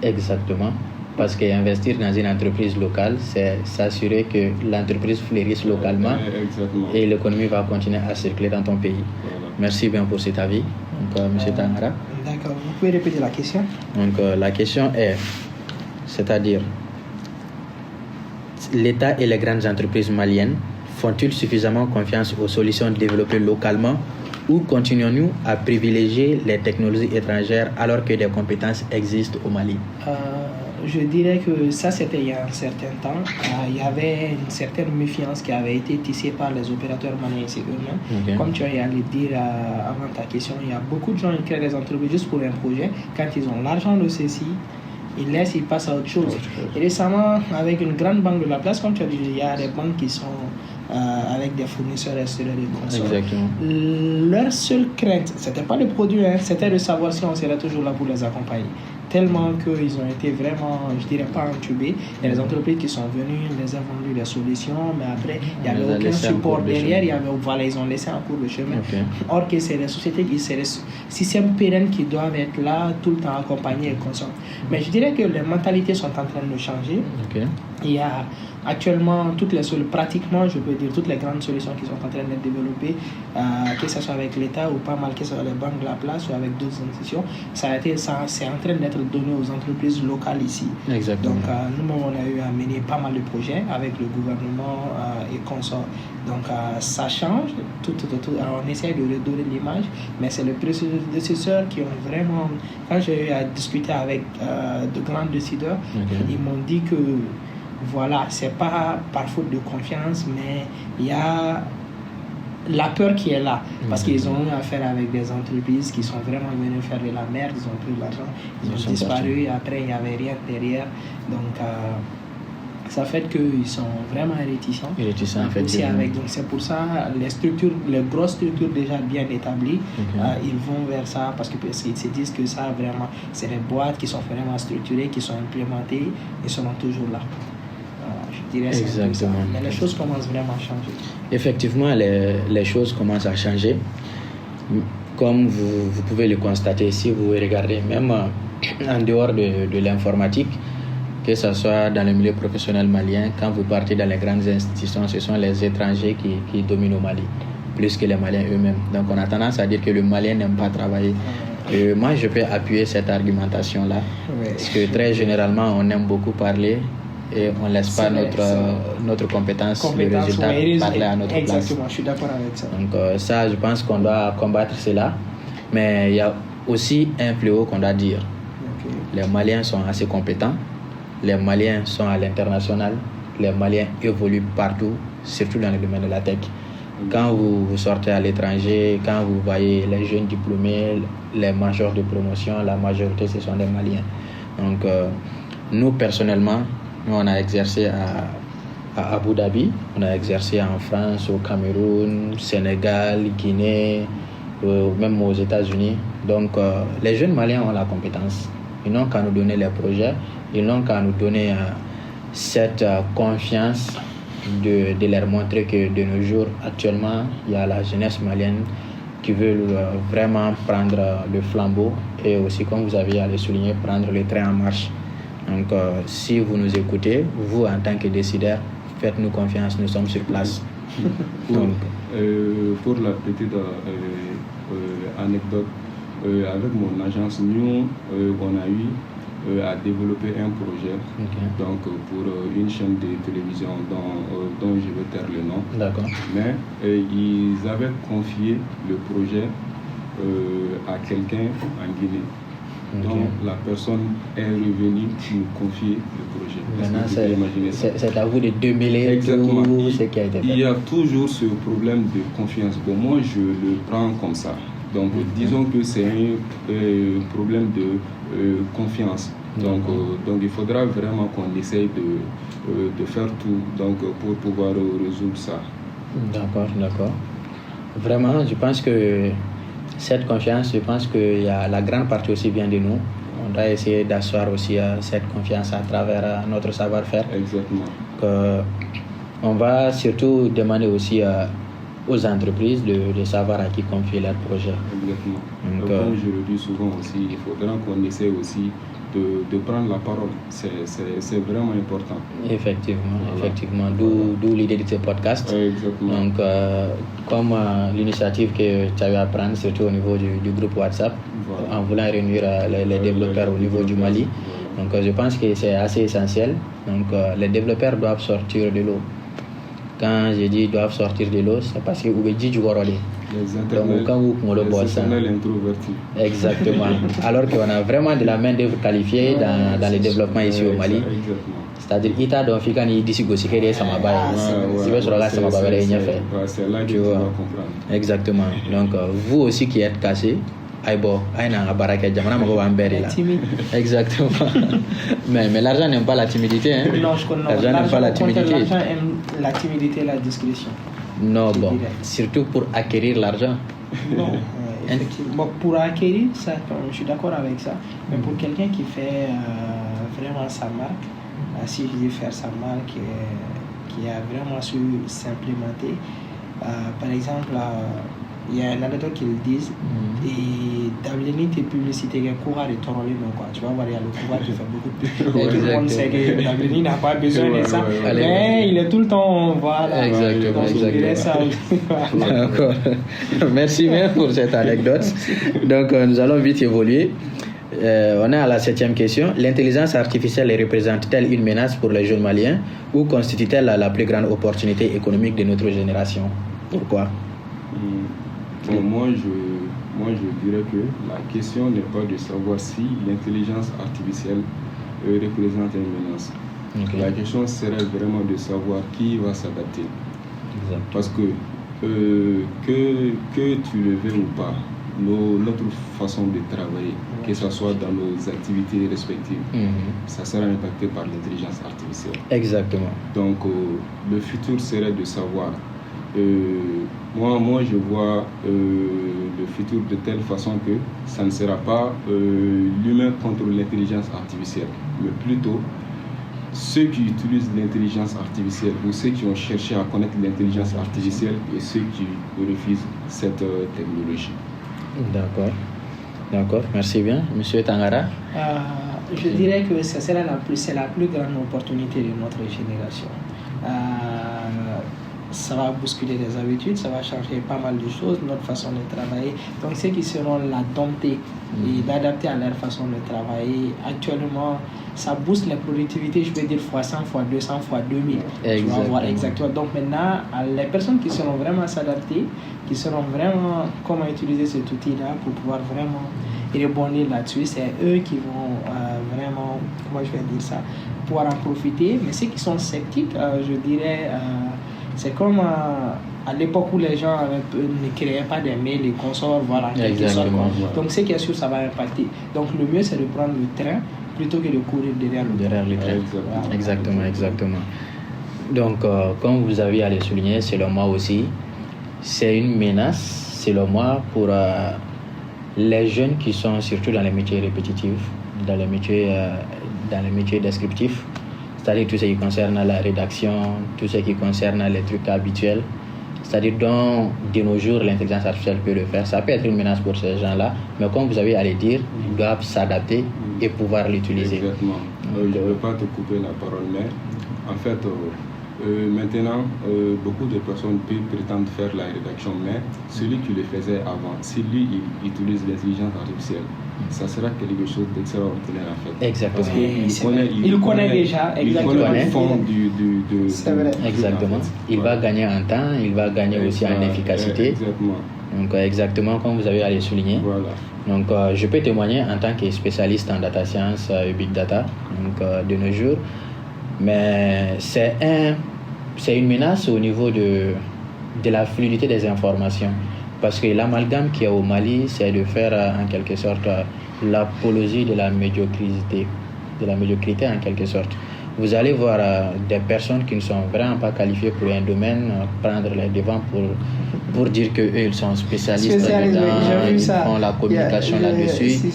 Exactement. Parce qu'investir dans une entreprise locale, c'est s'assurer que l'entreprise fleurisse localement. Exactement. Et l'économie va continuer à circuler dans ton pays. Voilà. Merci bien pour cet avis. Donc, M. Tangara. D'accord, vous pouvez répéter la question? Donc, la question est, c'est-à-dire, l'État et les grandes entreprises maliennes font-ils suffisamment confiance aux solutions développées localement ou continuons-nous à privilégier les technologies étrangères alors que des compétences existent au Mali? Je dirais que ça, c'était il y a un certain temps. Il y avait une certaine méfiance qui avait été tissée par les opérateurs maliens eux-mêmes. Okay. Comme tu as le dire avant ta question, il y a beaucoup de gens qui créent des entreprises juste pour un projet. Quand ils ont l'argent de ceci, ils passent à autre chose. Et récemment, avec une grande banque de la place, comme tu as dit, il y a des banques qui sont avec des fournisseurs extérieurs de consoles. Exactement. Leur seule crainte, c'était pas le produit, c'était de savoir si on serait toujours là pour les accompagner. Tellement qu'ils ont été vraiment, je dirais pas entubés. Il y a des entreprises qui sont venues, les ont vendu des solutions, mais après, il n'y avait aucun support derrière. Ils ont laissé en cours de chemin. Okay. Or que c'est les sociétés c'est les systèmes pérennes qui doivent être là tout le temps accompagnés et consommer. Mais je dirais que les mentalités sont en train de changer. Okay. Il y a actuellement pratiquement, je peux dire, toutes les grandes solutions qui sont en train d'être développées, que ce soit avec l'État ou pas mal, que ce soit les banques de la place ou avec d'autres institutions, c'est en train d'être donné aux entreprises locales ici. Exactement. Donc nous, on a eu à mener pas mal de projets avec le gouvernement et consorts. Donc ça change, alors, on essaie de redonner l'image, mais c'est les prédécesseurs qui ont vraiment, quand j'ai eu à discuter avec de grands décideurs, ils m'ont dit que voilà, c'est pas par faute de confiance, mais il y a la peur qui est là. Parce qu'ils ont eu affaire avec des entreprises qui sont vraiment venues faire de la merde, ils ont pris de l'argent, ils ont disparu, et après il n'y avait rien derrière. Donc ça fait qu'ils sont vraiment réticents. Donc c'est pour ça les grosses structures déjà bien établies, ils vont vers ça parce qu'ils se disent que ça vraiment, c'est des boîtes qui sont vraiment structurées, qui sont implémentées et seront toujours là. Je dirais exactement. Mais les choses commencent vraiment à changer. Effectivement, les choses commencent à changer. comme vous pouvez le constater si vous regardez, même en dehors de l'informatique, que ce soit dans le milieu professionnel malien, quand vous partez dans les grandes institutions, ce sont les étrangers qui dominent au Mali, plus que les Maliens eux-mêmes. Donc on a tendance à dire que le Malien n'aime pas travailler. Moi, je peux appuyer cette argumentation-là, parce que très généralement, on aime beaucoup parler et on ne laisse pas notre compétence, le résultat, parler à notre place. Exactement, je suis d'accord avec ça. Donc ça, je pense qu'on doit combattre cela. Mais il y a aussi un fléau qu'on doit dire. Les Maliens sont assez compétents. Les Maliens sont à l'international. Les Maliens évoluent partout, surtout dans le domaine de la tech. Quand vous sortez à l'étranger, quand vous voyez les jeunes diplômés, les majors de promotion, la majorité, ce sont des Maliens. Donc, nous, personnellement, on a exercé à Abu Dhabi, on a exercé en France, au Cameroun, Sénégal, Guinée, même aux États-Unis. Donc, les jeunes Maliens ont la compétence. Ils n'ont qu'à nous donner les projets, ils n'ont qu'à nous donner cette confiance de leur montrer que de nos jours, actuellement, il y a la jeunesse malienne qui veut vraiment prendre le flambeau et aussi, comme vous avez à le souligner, prendre le train en marche. Donc, si vous nous écoutez, vous, en tant que décideurs, faites-nous confiance, nous sommes sur place. Pour la petite anecdote, avec mon agence, nous, on a eu à développer un projet donc, pour une chaîne de télévision dont je vais taire le nom. D'accord. Mais ils avaient confié le projet à quelqu'un en Guinée. Donc la personne est revenue nous confier le projet. Maintenant, c'est à vous de démêler tout ce qui a été fait. Il y a toujours ce problème de confiance. Bon, moi, je le prends comme ça. Donc, disons que c'est un problème de confiance. Donc, il faudra vraiment qu'on essaye de faire tout donc, pour pouvoir résoudre ça. D'accord. Vraiment, je pense que cette confiance, je pense que la grande partie aussi vient de nous. On doit essayer d'asseoir aussi cette confiance à travers notre savoir-faire. Exactement. On va surtout demander aussi aux entreprises de savoir à qui confier leurs projets. Exactement. Donc, comme je le dis souvent aussi, il faudra qu'on essaie aussi de prendre la parole. C'est vraiment important. Effectivement. D'où l'idée de ce podcast. Exactement. Donc, comme l'initiative que tu as eu à prendre, surtout au niveau du groupe WhatsApp, en voulant réunir les développeurs au niveau du Mali. Donc, je pense que c'est assez essentiel. Donc, les développeurs doivent sortir de l'eau. Quand je dis doivent sortir de l'eau, c'est parce que vous dit du gorolé. Donc, quand vous introvertis. Exactement. Alors qu'on a vraiment de la main-d'œuvre qualifiée dans le développement ici au Mali. C'est-à-dire, Ita donc Fikani d'ici Gosikere, ça m'a baillé. Si vous regardez, ça m'a baillé. C'est là que tu vas comprendre. Exactement. Donc, vous aussi qui êtes cassé, exactement. Mais l'argent n'aime pas la timidité. Hein? Non, je connais. L'argent n'aime pas la timidité. L'argent aime la timidité et la discrétion. Non, bon. Surtout pour acquérir l'argent. Non, effectivement. Pour acquérir ça, je suis d'accord avec ça. Mais pour quelqu'un qui fait vraiment sa marque, si je dis faire sa marque, qui a vraiment su s'implémenter, par exemple, il y a un anecdote qui le disent et Dablini tes publicités qui courent de ton quoi. Tu vas voir, il y a le pouvoir qui fait beaucoup de pub. Tout le monde sait que Dablini n'a pas besoin de ça, mais il est tout le temps voilà. Exactement. D'accord. Merci bien pour cette anecdote. Donc nous allons vite évoluer. On est à la 7e question. L'intelligence artificielle représente-t-elle une menace pour les jeunes maliens ou constitue-t-elle la plus grande opportunité économique de notre génération? Pourquoi? Bon, moi, je dirais que la question n'est pas de savoir si l'intelligence artificielle représente une menace. La question serait vraiment de savoir qui va s'adapter. Parce que tu le veux ou pas, notre façon de travailler, que ce soit dans nos activités respectives, ça sera impacté par l'intelligence artificielle. Exactement. Donc, le futur serait de savoir. Moi, je vois le futur de telle façon que ça ne sera pas l'humain contre l'intelligence artificielle, mais plutôt ceux qui utilisent l'intelligence artificielle ou ceux qui ont cherché à connaître l'intelligence artificielle et ceux qui refusent cette technologie. D'accord, merci bien. Monsieur Tangara? Je dirais que c'est la plus grande opportunité de notre génération. Ça va bousculer les habitudes, ça va changer pas mal de choses, notre façon de travailler. Donc ceux qui seront là domptés et d'adapter à leur façon de travailler, actuellement, ça booste la productivité, je veux dire, fois 100, fois 200, fois 2000. Tu vas voir exactement. Donc maintenant, les personnes qui seront vraiment s'adapter, qui seront vraiment comment utiliser cet outil-là pour pouvoir vraiment rebondir là-dessus, c'est eux qui vont vraiment, comment je vais dire ça, pouvoir en profiter. Mais ceux qui sont sceptiques, je dirais... c'est comme à l'époque où les gens ne créaient pas des mails, les consorts, voilà, en quelque sorte. Donc, c'est bien sûr, ça va impacter. Donc, le mieux, c'est de prendre le train plutôt que de courir derrière le train. Exactement. Donc, comme vous avez à le souligner, selon moi aussi, c'est une menace, selon moi, pour les jeunes qui sont surtout dans les métiers répétitifs, dans les métiers descriptifs. C'est-à-dire tout ce qui concerne la rédaction, tout ce qui concerne les trucs habituels. C'est-à-dire de nos jours, l'intelligence artificielle peut le faire. Ça peut être une menace pour ces gens-là, mais comme vous avez à le dire, ils doivent s'adapter et pouvoir l'utiliser. Exactement. Je ne veux pas te couper la parole, mais en fait, maintenant, beaucoup de personnes peuvent prétendre faire la rédaction, mais celui qui le faisait avant, si lui, il utilise l'intelligence artificielle, ça sera quelque chose d'extraordinaire en fait. Exactement. Parce il connaît déjà exactement. Il connaît le fond c'est vrai. Exactement. Il va gagner en temps, il va gagner aussi en efficacité. Exactement. Donc exactement comme vous avez à le souligner. Voilà. Donc je peux témoigner en tant que spécialiste en data science et big data de nos jours. Mais c'est une menace au niveau de la fluidité des informations. Parce que l'amalgame qu'il y a au Mali, c'est de faire en quelque sorte l'apologie de la médiocrité en quelque sorte. Vous allez voir des personnes qui ne sont vraiment pas qualifiées pour un domaine prendre les devants pour dire qu'eux ils sont spécialistes dedans, ils font la communication là-dessus,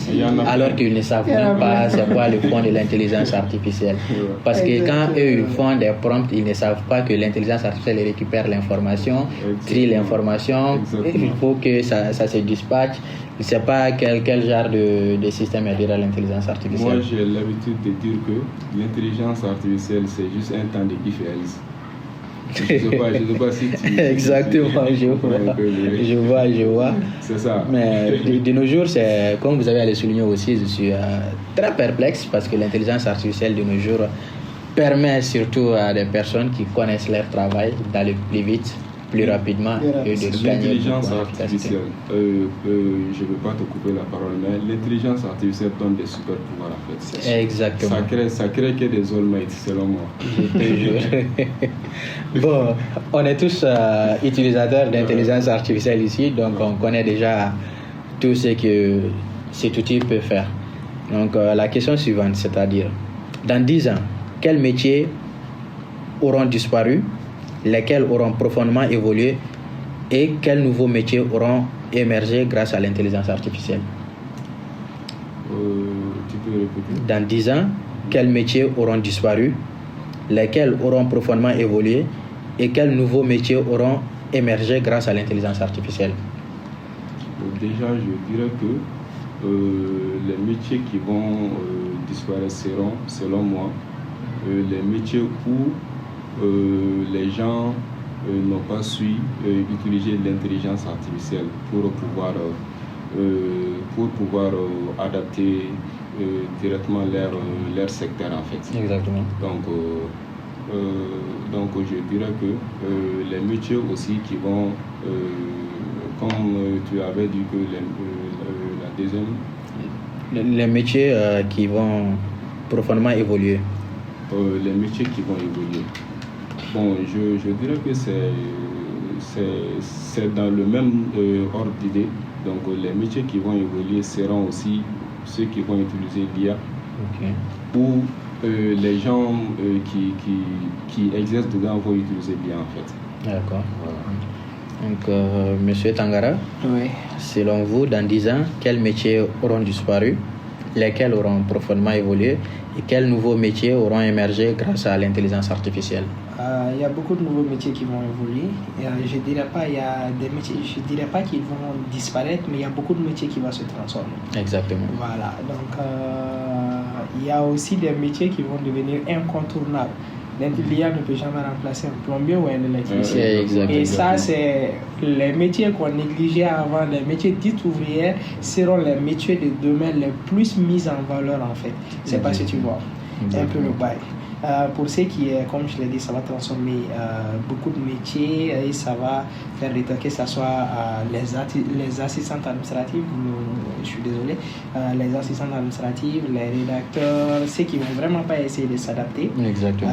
alors qu'ils ne savent même pas c'est quoi le fond de l'intelligence artificielle. Parce que quand eux ils font des prompts, ils ne savent pas que l'intelligence artificielle récupère l'information, trie l'information, il faut que ça se dispatche. Je ne sais pas quel genre de système est derrière l'intelligence artificielle. Moi, j'ai l'habitude de dire que l'intelligence artificielle, c'est juste un temps de différence. Je ne sais pas si tu... Exactement, je vois. C'est ça. Mais de nos jours, c'est, comme vous avez à le souligner aussi, je suis très perplexe parce que l'intelligence artificielle de nos jours permet surtout à des personnes qui connaissent leur travail d'aller plus vite, plus rapidement et de gagner. L'intelligence artificielle, je ne veux pas te couper la parole, mais l'intelligence artificielle donne des super pouvoirs en fait. Exactement. Ça crée que des all-mates selon moi. Je te jure. Bon, on est tous utilisateurs d'intelligence artificielle ici, donc on connaît déjà tout ce que cet outil peut faire. Donc la question suivante, c'est-à-dire, dans 10 ans, quels métiers auront disparu, lesquels auront profondément évolué et quels nouveaux métiers auront émergé grâce à l'intelligence artificielle? Tu peux répéter? Dans 10 ans, quels métiers auront disparu, lesquels auront profondément évolué et quels nouveaux métiers auront émergé grâce à l'intelligence artificielle? Déjà, je dirais que les métiers qui vont disparaître seront, selon moi, les métiers où les gens n'ont pas su utiliser l'intelligence artificielle pour pouvoir adapter directement leur secteur en fait. Exactement. Donc je dirais que les métiers aussi qui vont, comme tu avais dit que la deuxième... Les métiers qui vont profondément évoluer. Les métiers qui vont évoluer. Bon, je dirais que c'est dans le même ordre d'idée. Donc les métiers qui vont évoluer seront aussi ceux qui vont utiliser l'IA. Okay. Ou les gens qui exercent dedans vont utiliser l'IA en fait. D'accord. Voilà. Donc, Monsieur Tangara, oui. selon vous, dans 10 ans, quels métiers auront disparu, lesquels auront profondément évolué et quels nouveaux métiers auront émergé grâce à l'intelligence artificielle? Il y a beaucoup de nouveaux métiers qui vont évoluer. Je dirais pas, il y a des métiers, je dirais pas qu'ils vont disparaître, mais il y a beaucoup de métiers qui vont se transformer. Exactement. Voilà. Donc, il y a aussi des métiers qui vont devenir incontournables. L'IA ne peut jamais remplacer un plombier ou un électricien. Et ça, c'est les métiers qu'on négligeait avant, les métiers dits ouvriers seront les métiers de demain les plus mis en valeur en fait. C'est pas si tu vois. Un peu le bail. Pour ce qui est, comme je l'ai dit, ça va transformer beaucoup de métiers et ça va faire que ce soit les assistantes administratives, je suis désolé, les assistantes administratives, les rédacteurs, ceux qui ne vont vraiment pas essayer de s'adapter. Exactement.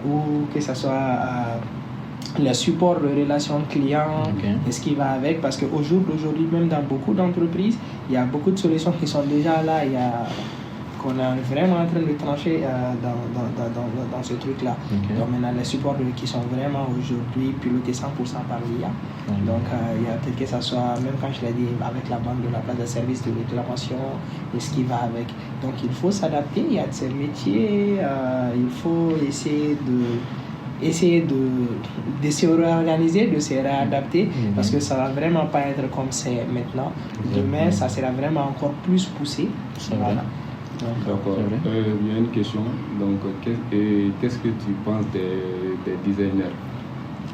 Ou que ce soit le support de relations clients et ce qui va avec, parce qu'aujourd'hui, même dans beaucoup d'entreprises, il y a beaucoup de solutions qui sont déjà là. Qu'on est vraiment en train de trancher dans ce truc-là. Donc maintenant, les supports qui sont vraiment aujourd'hui pilotés 100% par l'IA. Donc il y a peut-être que ça soit, même quand je l'ai dit, avec la banque de la place de service de réclamation et ce qui va avec. Donc il faut s'adapter, il y a de ces métiers, il faut essayer de se réorganiser, de se réadapter, parce que ça va vraiment pas être comme c'est maintenant. Demain, ça sera vraiment encore plus poussé. Voilà. D'accord. Il y a une question. Donc, qu'est-ce que tu penses des designers?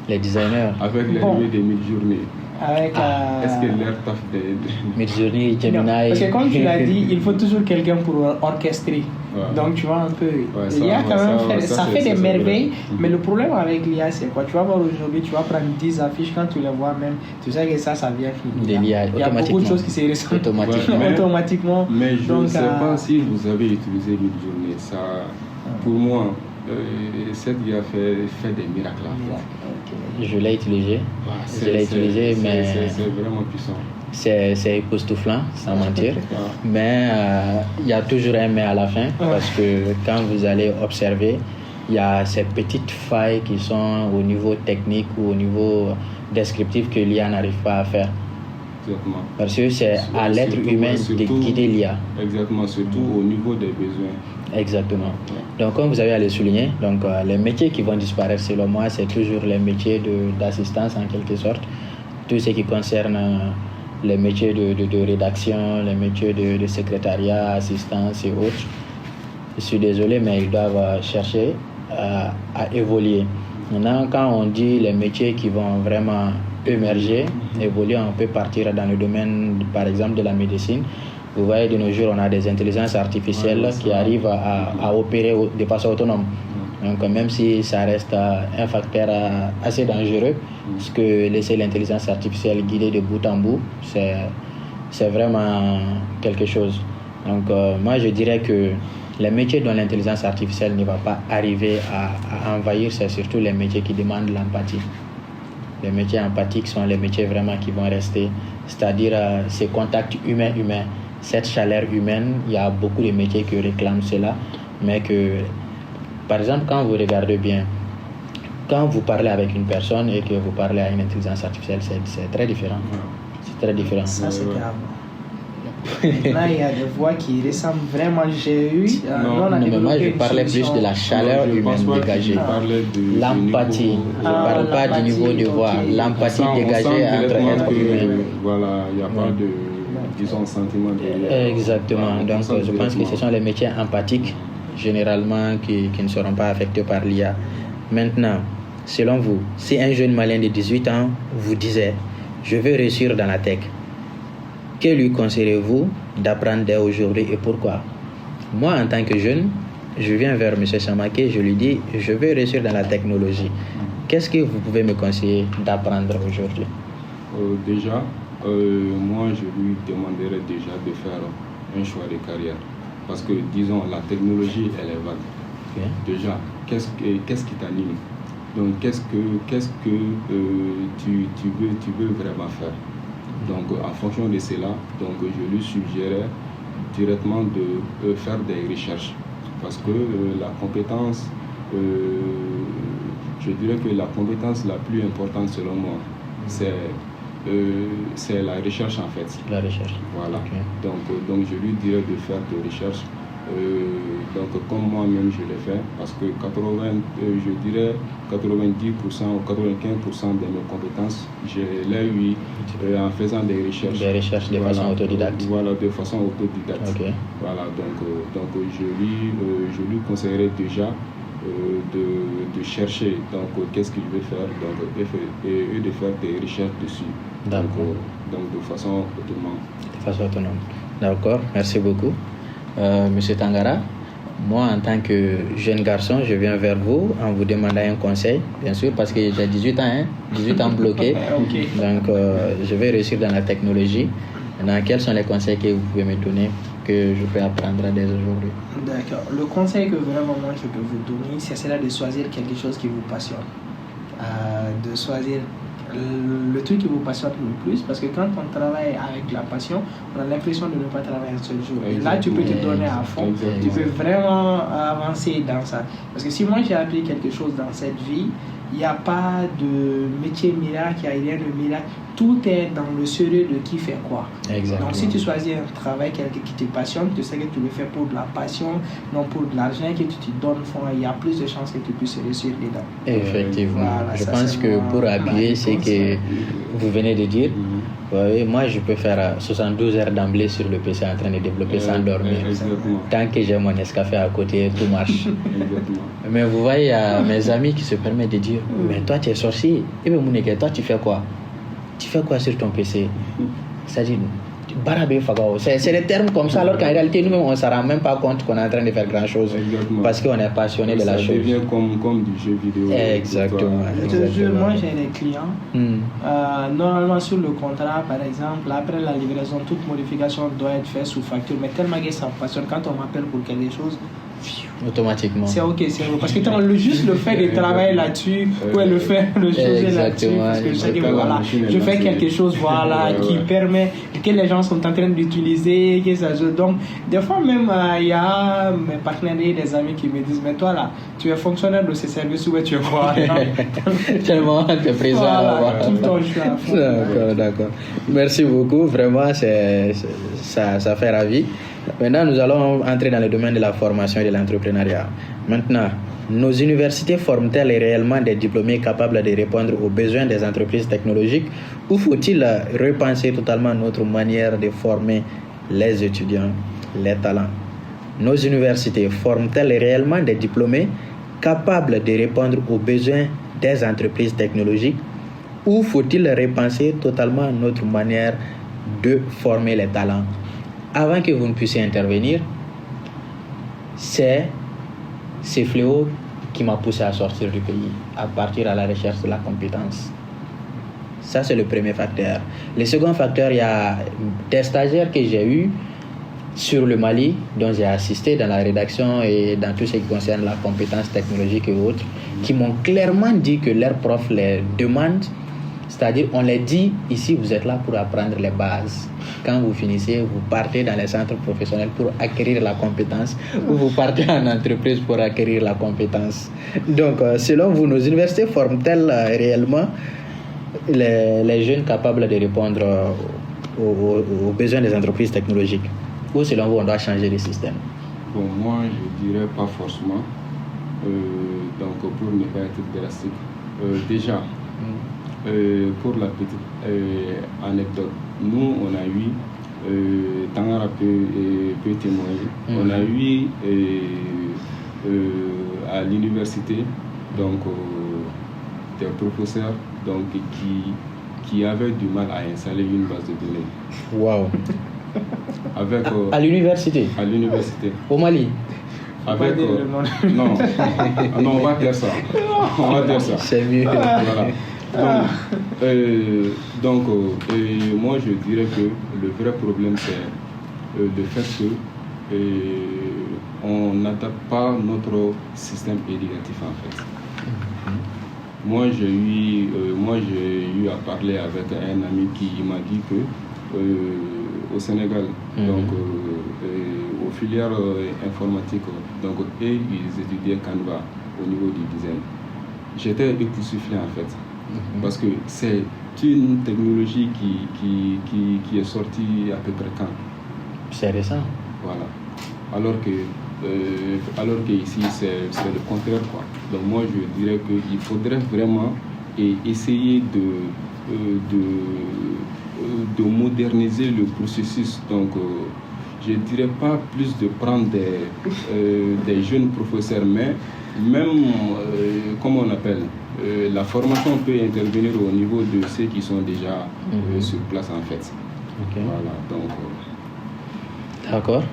Les designers. Avec l'arrivée des mid-journées. Est-ce que leur taf des Mid-Journey, Gemini. Parce que comme tu l'as dit, il faut toujours quelqu'un pour orchestrer. Donc tu vois un peu. L'IA quand même ça fait des merveilles, mais le problème avec l'IA c'est quoi? Tu vas voir aujourd'hui, tu vas prendre 10 affiches, quand tu les vois même, tu sais que ça vient finir. Il y a beaucoup de choses qui se ressentent automatiquement. Mais je ne sais pas si vous avez utilisé Midjourney. Ça, pour moi, cette IA fait des miracles. Je l'ai utilisé. Mais c'est vraiment puissant. C'est époustouflant, sans mentir. Mais il y a toujours un mais à la fin, parce que quand vous allez observer, il y a ces petites failles qui sont au niveau technique ou au niveau descriptif que l'IA n'arrive pas à faire. Exactement. Parce que c'est à l'être humain de guider l'IA. Exactement, surtout au niveau des besoins. Exactement. Donc, comme vous avez à le souligner, donc, les métiers qui vont disparaître, selon moi, c'est toujours les métiers d'assistance en quelque sorte. Tout ce qui concerne les métiers de rédaction, les métiers de secrétariat, assistance et autres. Je suis désolé, mais ils doivent chercher à évoluer. Maintenant, quand on dit les métiers qui vont vraiment émerger, évoluer, on peut partir dans le domaine, par exemple, de la médecine. Vous voyez, de nos jours, on a des intelligences artificielles qui arrivent à opérer de façon autonome. Donc, même si ça reste un facteur assez dangereux, parce que laisser l'intelligence artificielle guider de bout en bout, c'est vraiment quelque chose. Donc, moi, je dirais que les métiers dont l'intelligence artificielle ne va pas arriver à envahir, c'est surtout les métiers qui demandent l'empathie. Les métiers empathiques sont les métiers vraiment qui vont rester, c'est-à-dire ces contacts humains-humains, cette chaleur humaine. Il y a beaucoup de métiers qui réclament cela, mais que, par exemple, quand vous regardez bien, quand vous parlez avec une personne et que vous parlez à une intelligence artificielle, c'est très différent. C'est très différent. Ça, c'est grave. Là, il y a des voix qui ressemblent vraiment. Mais moi, je parlais plus de la chaleur humaine dégagée. L'empathie. Je ne parle pas du niveau de voix. L'empathie dégagée entre êtres humains. Voilà, il n'y a pas de, disons, sentiment de... Exactement. Donc, je pense que ce sont les métiers empathiques, généralement, qui ne seront pas affectés par l'IA. Maintenant, selon vous, si un jeune malien de 18 ans vous disait « Je veux réussir dans la tech », que lui conseillez-vous d'apprendre dès aujourd'hui et pourquoi? Moi, en tant que jeune, je viens vers M. Samaké, je lui dis, je veux réussir dans la technologie. Qu'est-ce que vous pouvez me conseiller d'apprendre aujourd'hui? Déjà, moi, je lui demanderais déjà de faire un choix de carrière. Parce que, disons, la technologie, elle est vague. Okay. Déjà, qu'est-ce qui t'anime? Donc, qu'est-ce que tu veux vraiment faire? Donc, en fonction de cela, donc, je lui suggérais directement de faire des recherches. Parce que la compétence, je dirais que la compétence la plus importante selon moi, c'est c'est la recherche en fait. La recherche. Voilà. Okay. Donc je lui dirais de faire des recherches. Donc comme moi-même je l'ai fait, parce que je dirais 90% ou 95% de mes compétences, je l'ai eu en faisant des recherches. Des recherches de façon autodidacte. Voilà, de façon autodidacte. Okay. Voilà, donc je lui conseillerais déjà de chercher donc qu'est-ce qu'il veut faire et de faire des recherches dessus. Donc de façon autonome. De façon autonome. D'accord, merci beaucoup. Monsieur Tangara, moi en tant que jeune garçon, je viens vers vous en vous demandant un conseil, bien sûr, parce que j'ai 18 ans, 18 ans bloqués. Okay. Donc je vais réussir dans la technologie. Maintenant, quels sont les conseils que vous pouvez me donner que je peux apprendre dès aujourd'hui? D'accord. Le conseil que vraiment moi je peux vous donner, c'est cela de choisir quelque chose qui vous passionne. De choisir le truc qui vous passionne le plus, parce que quand on travaille avec la passion, on a l'impression de ne pas travailler un seul jour. Et là, tu peux te donner à fond, tu peux vraiment avancer dans ça. Parce que si moi j'ai appris quelque chose dans cette vie, il n'y a pas de métier miracle, il n'y a rien de miracle. Tout est dans le sérieux de qui fait quoi. Exactement. Donc si tu choisis un travail qui te passionne, tu sais que tu le fais pour de la passion, non pour de l'argent, que tu te donnes fond, il y a plus de chances que tu puisses réussir dedans. Effectivement. Voilà, je pense que pour appuyer ce que vous venez de dire, moi je peux faire 72 heures d'emblée sur le PC en train de développer sans dormir. Tant que j'ai mon Nescafé à côté, tout marche. Mais vous voyez, il y a mes amis qui se permettent de dire mais toi tu es sorcier, et bien Mounike, toi tu fais quoi? Tu fais quoi sur ton PC? C'est-à-dire, barabé fagao. C'est des termes comme ça, alors qu'en réalité, nous-mêmes, on ne se rend même pas compte qu'on est en train de faire grand-chose. Exactement. Parce qu'on est passionné de la chose. Ça devient comme du jeu vidéo. Exactement. Je te jure, moi j'ai des clients. Normalement, sur le contrat, par exemple, après la livraison, toute modification doit être faite sous facture. Mais tellement que ça me passionne, quand on m'appelle pour quelque chose, automatiquement. C'est ok. Parce que juste le fait de travailler là-dessus, le fait de changer là-dessus, parce que je sais que voilà, je fais quelque chose qui permet que les gens sont en train d'utiliser, que ça joue. Donc, des fois même, il y a mes partenaires et des amis qui me disent mais toi là, tu es fonctionnaire de ces services où tu es quoi? Tellement de présent. Voilà, tout le temps je suis à fond. D'accord. Merci beaucoup. Vraiment, ça fait ravi. Maintenant, nous allons entrer dans le domaine de la formation et de l'entrepreneuriat. Maintenant, nos universités forment-elles réellement des diplômés capables de répondre aux besoins des entreprises technologiques, ou faut-il repenser totalement notre manière de former les étudiants, les talents? Nos universités forment-elles réellement des diplômés capables de répondre aux besoins des entreprises technologiques, ou faut-il repenser totalement notre manière de former les talents? Avant que vous ne puissiez intervenir, c'est ce fléau qui m'a poussé à sortir du pays, à partir à la recherche de la compétence. Ça, c'est le premier facteur. Le second facteur, il y a des stagiaires que j'ai eus sur le Mali, dont j'ai assisté dans la rédaction et dans tout ce qui concerne la compétence technologique et autres, qui m'ont clairement dit que leurs profs les demandent. C'est-à-dire, on les dit, ici, vous êtes là pour apprendre les bases. Quand vous finissez, vous partez dans les centres professionnels pour acquérir la compétence, ou vous partez en entreprise pour acquérir la compétence. Donc, selon vous, nos universités forment-elles réellement les jeunes capables de répondre aux besoins des entreprises technologiques? Ou selon vous, on doit changer le système? Bon, moi, je dirais pas forcément. Donc, pour ne pas être drastique. Déjà, pour la petite anecdote, nous on a eu, Tangara peut témoigner, on a eu à l'université donc des professeurs donc qui avaient du mal à installer une base de données. Waouh. Avec à l'université. À l'université. Au Mali. Avec non, on va dire ça. On va dire ça. C'est mieux. Voilà. Donc, moi je dirais que le vrai problème c'est le fait que on n'adapte pas notre système éducatif en fait. Moi j'ai eu à parler avec un ami qui m'a dit que au Sénégal, donc aux filières informatiques, donc ils étudiaient Canva au niveau du design. J'étais époustouflé en fait. Parce que c'est une technologie qui est sortie à peu près quand? C'est récent. Voilà. Alors que ici, c'est le contraire, quoi. Donc moi, je dirais qu'il faudrait vraiment essayer de moderniser le processus. Donc, je ne dirais pas plus de prendre des jeunes professeurs, mais même, comment on appelle, la formation peut intervenir au niveau de ceux qui sont déjà sur place, en fait. Okay. Voilà, donc... D'accord.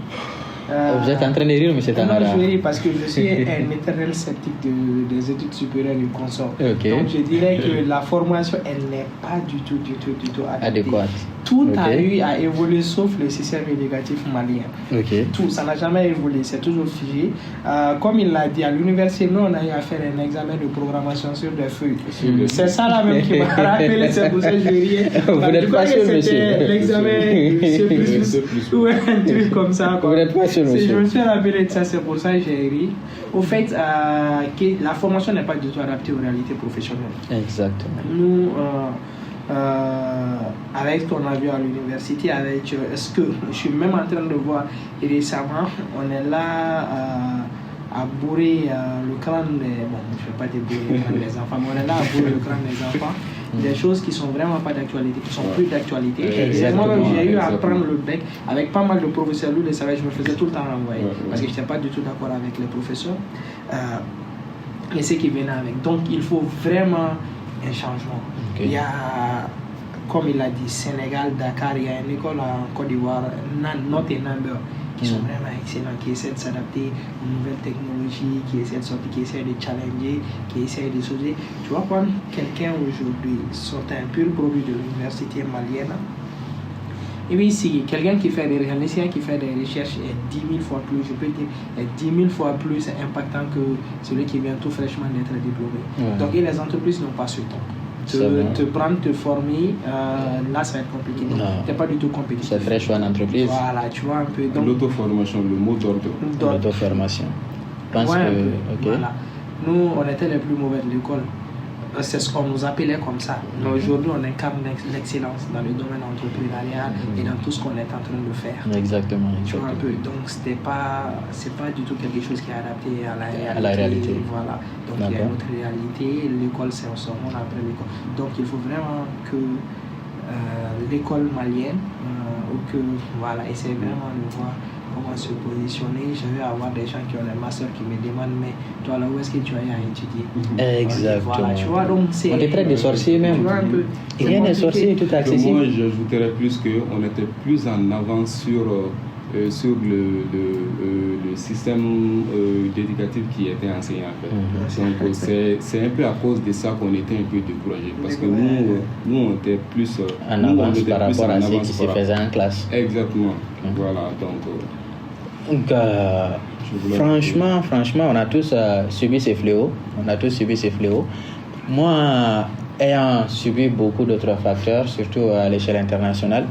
Vous êtes en train de rire, M. Tamara? Non, je ris parce que je suis un éternel sceptique des études supérieures et consorts. Okay. Donc je dirais que la formation, elle n'est pas du tout adéquate. Tout a eu à évoluer sauf le système éducatif malien. Okay. Tout, ça n'a jamais évolué, c'est toujours figé. Comme il l'a dit, à l'université, nous on a eu à faire un examen de programmation sur des feuilles. C'est ça là même qui m'a rappelé, c'est pour ça que je riais. Vous n'êtes pas sûr, monsieur? L'examen de C++, ou un truc comme ça. Quoi. Vous n'êtes pas sûr, monsieur? Je me suis rappelé de ça, c'est pour ça que j'ai ri. Au fait, que la formation n'est pas du tout adaptée aux réalités professionnelles. Exactement. Nous, avec ce qu'on a vu à l'université, avec ce que je suis même en train de voir récemment, on est là à bourrer le crâne des... Bon, je ne vais pas dire bourrer le crâne des enfants, mais on est là à bourrer le crâne des enfants. Des choses qui sont vraiment pas d'actualité, qui sont plus d'actualité. Et moi-même, j'ai eu à prendre le bec avec pas mal de professeurs. Lui, je me faisais tout le temps renvoyer parce que je n'étais pas du tout d'accord avec les professeurs et ce qui venaient avec. Donc, il faut vraiment un changement. Okay. Il y a, comme il a dit, Sénégal, Dakar, il y a une école en Côte d'Ivoire, Not et Number, qui sont vraiment excellents, qui essaient de s'adapter aux nouvelles technologies, qui essaient de sortir, qui essaient de challenger, qui essaient de sauver. Tu vois, quand quelqu'un aujourd'hui sort un pur produit de l'université malienne, et puis ici, quelqu'un qui fait des recherches est 10 000 fois plus, je peux dire, est 10 000 fois plus impactant que celui qui vient tout fraîchement d'être diplômé. Donc, et les entreprises n'ont pas ce temps. Te prendre, te former, là ça va être compliqué. Tu n'es pas du tout compétitif. C'est très choix en entreprise. Voilà, tu vois un peu. L'auto-formation, le mot d'ordre. L'auto-formation. Je pense que. Okay. Voilà. Nous, on était les plus mauvais de l'école. C'est ce qu'on nous appelait comme ça. Mais aujourd'hui, on incarne l'excellence dans le domaine entrepreneurial et dans tout ce qu'on est en train de faire. Exactement. Tu vois un peu. Donc, c'est pas du tout quelque chose qui est adapté à la réalité. Voilà. Donc, il y a une autre réalité. L'école, c'est son monde après l'école. Donc, il faut vraiment que l'école malienne, voilà, essaie vraiment de voir comment se positionner. Je vais avoir des gens qui ont des masters qui me demandent, mais toi là où est-ce que tu as à étudier? Exactement. Voilà, tu vois, donc on est très des sorciers même. Il y a des sorciers tout accessible. Moi, j'ajouterais plus qu'on était plus en avance sur le système éducatif qui était enseigné en fait. Donc c'est un peu à cause de ça qu'on était un peu découragé parce que nous on était plus en avance par rapport à ce qui se faisait en classe. Exactement. Voilà, donc franchement, on a tous subi ces fléaux. Moi, ayant subi beaucoup d'autres facteurs, surtout à l'échelle internationale.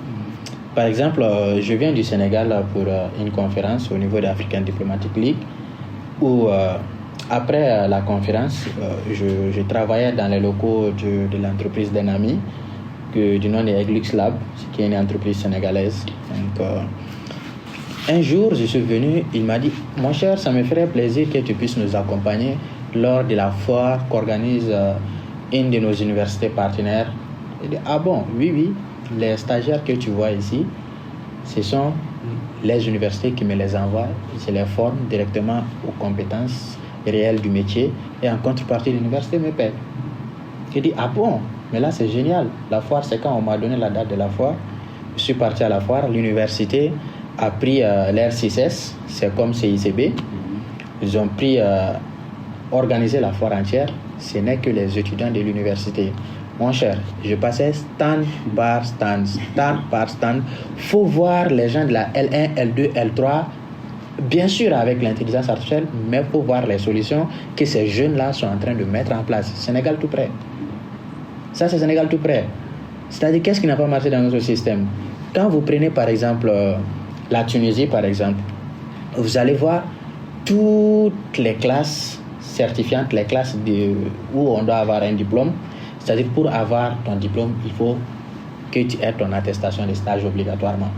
Par exemple, je viens du Sénégal pour une conférence au niveau de African Diplomatic League où après la conférence, je travaillais dans les locaux de l'entreprise d'un ami du nom de Eglix Lab, qui est une entreprise sénégalaise. Donc, un jour, je suis venu, il m'a dit « Mon cher, ça me ferait plaisir que tu puisses nous accompagner lors de la foire qu'organise une de nos universités partenaires. » Il dit « Ah bon, oui. Les stagiaires que tu vois ici, ce sont les universités qui me les envoient. Je les forme directement aux compétences réelles du métier et en contrepartie, l'université me paie. » Il dit « Ah bon, mais là c'est génial. La foire, c'est quand on m'a donné la date de la foire. Je suis parti à la foire. L'université a pris l'R6S, c'est comme CICB. Ils ont organisé la foire entière. Ce n'est que les étudiants de l'université. Mon cher, je passais stand par stand. Faut voir les gens de la L1, L2, L3, bien sûr avec l'intelligence artificielle, mais faut voir les solutions que ces jeunes-là sont en train de mettre en place. Sénégal tout près. Ça, c'est Sénégal tout près. C'est-à-dire, qu'est-ce qui n'a pas marché dans notre système? Quand vous prenez par exemple la Tunisie, par exemple, vous allez voir toutes les classes certifiantes, les classes où on doit avoir un diplôme. C'est-à-dire, pour avoir ton diplôme, il faut que tu aies ton attestation de stage obligatoirement.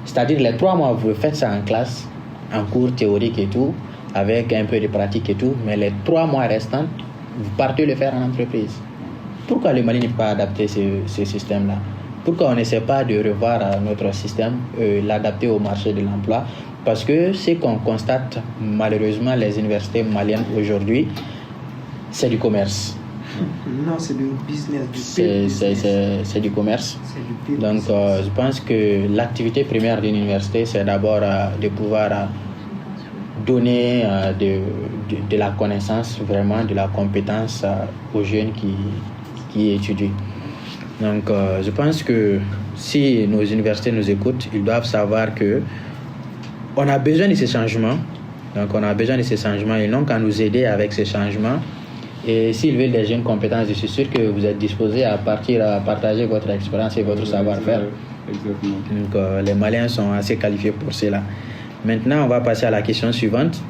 C'est-à-dire, les 3 mois, vous faites ça en classe, en cours théorique et tout, avec un peu de pratique et tout, mais les 3 mois restants, vous partez le faire en entreprise. Pourquoi le Mali n'est pas adapté ce système-là? Pourquoi on n'essaie pas de revoir notre système, l'adapter au marché de l'emploi? Parce que ce qu'on constate, malheureusement, les universités maliennes aujourd'hui, c'est du commerce. Non, c'est du business. C'est du commerce. Donc, je pense que l'activité première d'une université, c'est d'abord de pouvoir donner de la connaissance, vraiment de la compétence aux jeunes qui étudient. Donc, je pense que si nos universités nous écoutent, ils doivent savoir que on a besoin de ces changements. Donc, on a besoin de ces changements. Ils n'ont qu'à nous aider avec ces changements. Et s'ils veulent des jeunes compétences, je suis sûr que vous êtes disposés à partir à partager votre expérience et votre savoir-faire. Exactement. Donc, les Maliens sont assez qualifiés pour cela. Maintenant, on va passer à la question suivante.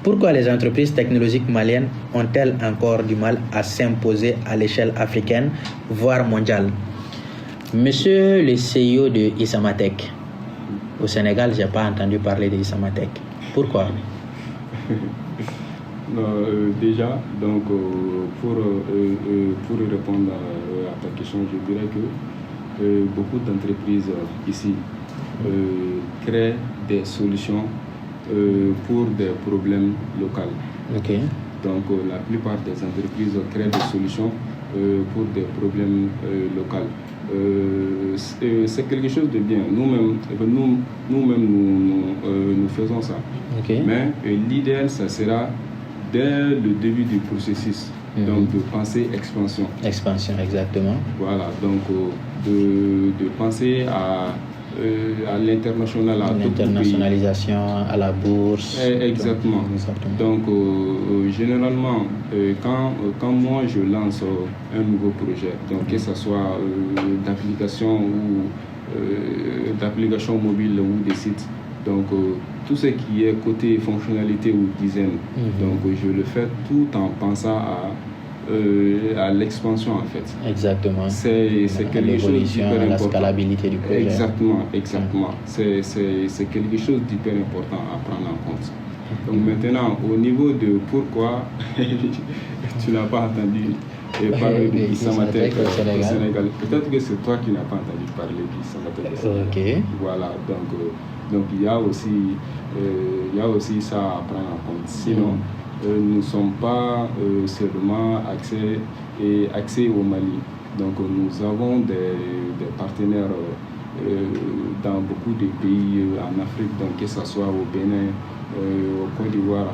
Pourquoi les entreprises technologiques maliennes ont-elles encore du mal à s'imposer à l'échelle africaine, voire mondiale? Monsieur le CEO de Isamatech, au Sénégal, je n'ai pas entendu parler de Isamatech. Pourquoi? Déjà, donc, pour répondre à ta question, je dirais que beaucoup d'entreprises ici créent des solutions pour des problèmes locaux. Okay. Donc, la plupart des entreprises créent des solutions pour des problèmes locaux. C'est quelque chose de bien. Nous-mêmes, nous faisons ça. Okay. Mais l'idéal, ça sera dès le début du processus, donc de penser expansion. Expansion, exactement. Voilà, donc de penser à l'international, à l'internationalisation, à la bourse. Exactement. Donc, généralement, quand moi je lance un nouveau projet, donc que ce soit d'application ou d'application mobile ou des sites, donc tout ce qui est côté fonctionnalité ou design, donc je le fais tout en pensant à l'expansion en fait. Exactement. C'est quelque chose d'hyper important. La scalabilité du projet. Exactement. C'est quelque chose d'hyper important à prendre en compte. Donc maintenant, au niveau de pourquoi tu n'as pas entendu parler de Isamatech au Sénégal, peut-être que c'est toi qui n'as pas entendu parler d'Isamatech au Sénégal. Okay. Voilà, donc il y a aussi ça à prendre en compte. Sinon, nous ne sommes pas seulement axés au Mali. Donc nous avons des partenaires dans beaucoup de pays en Afrique, donc que ce soit au Bénin, au Côte d'Ivoire,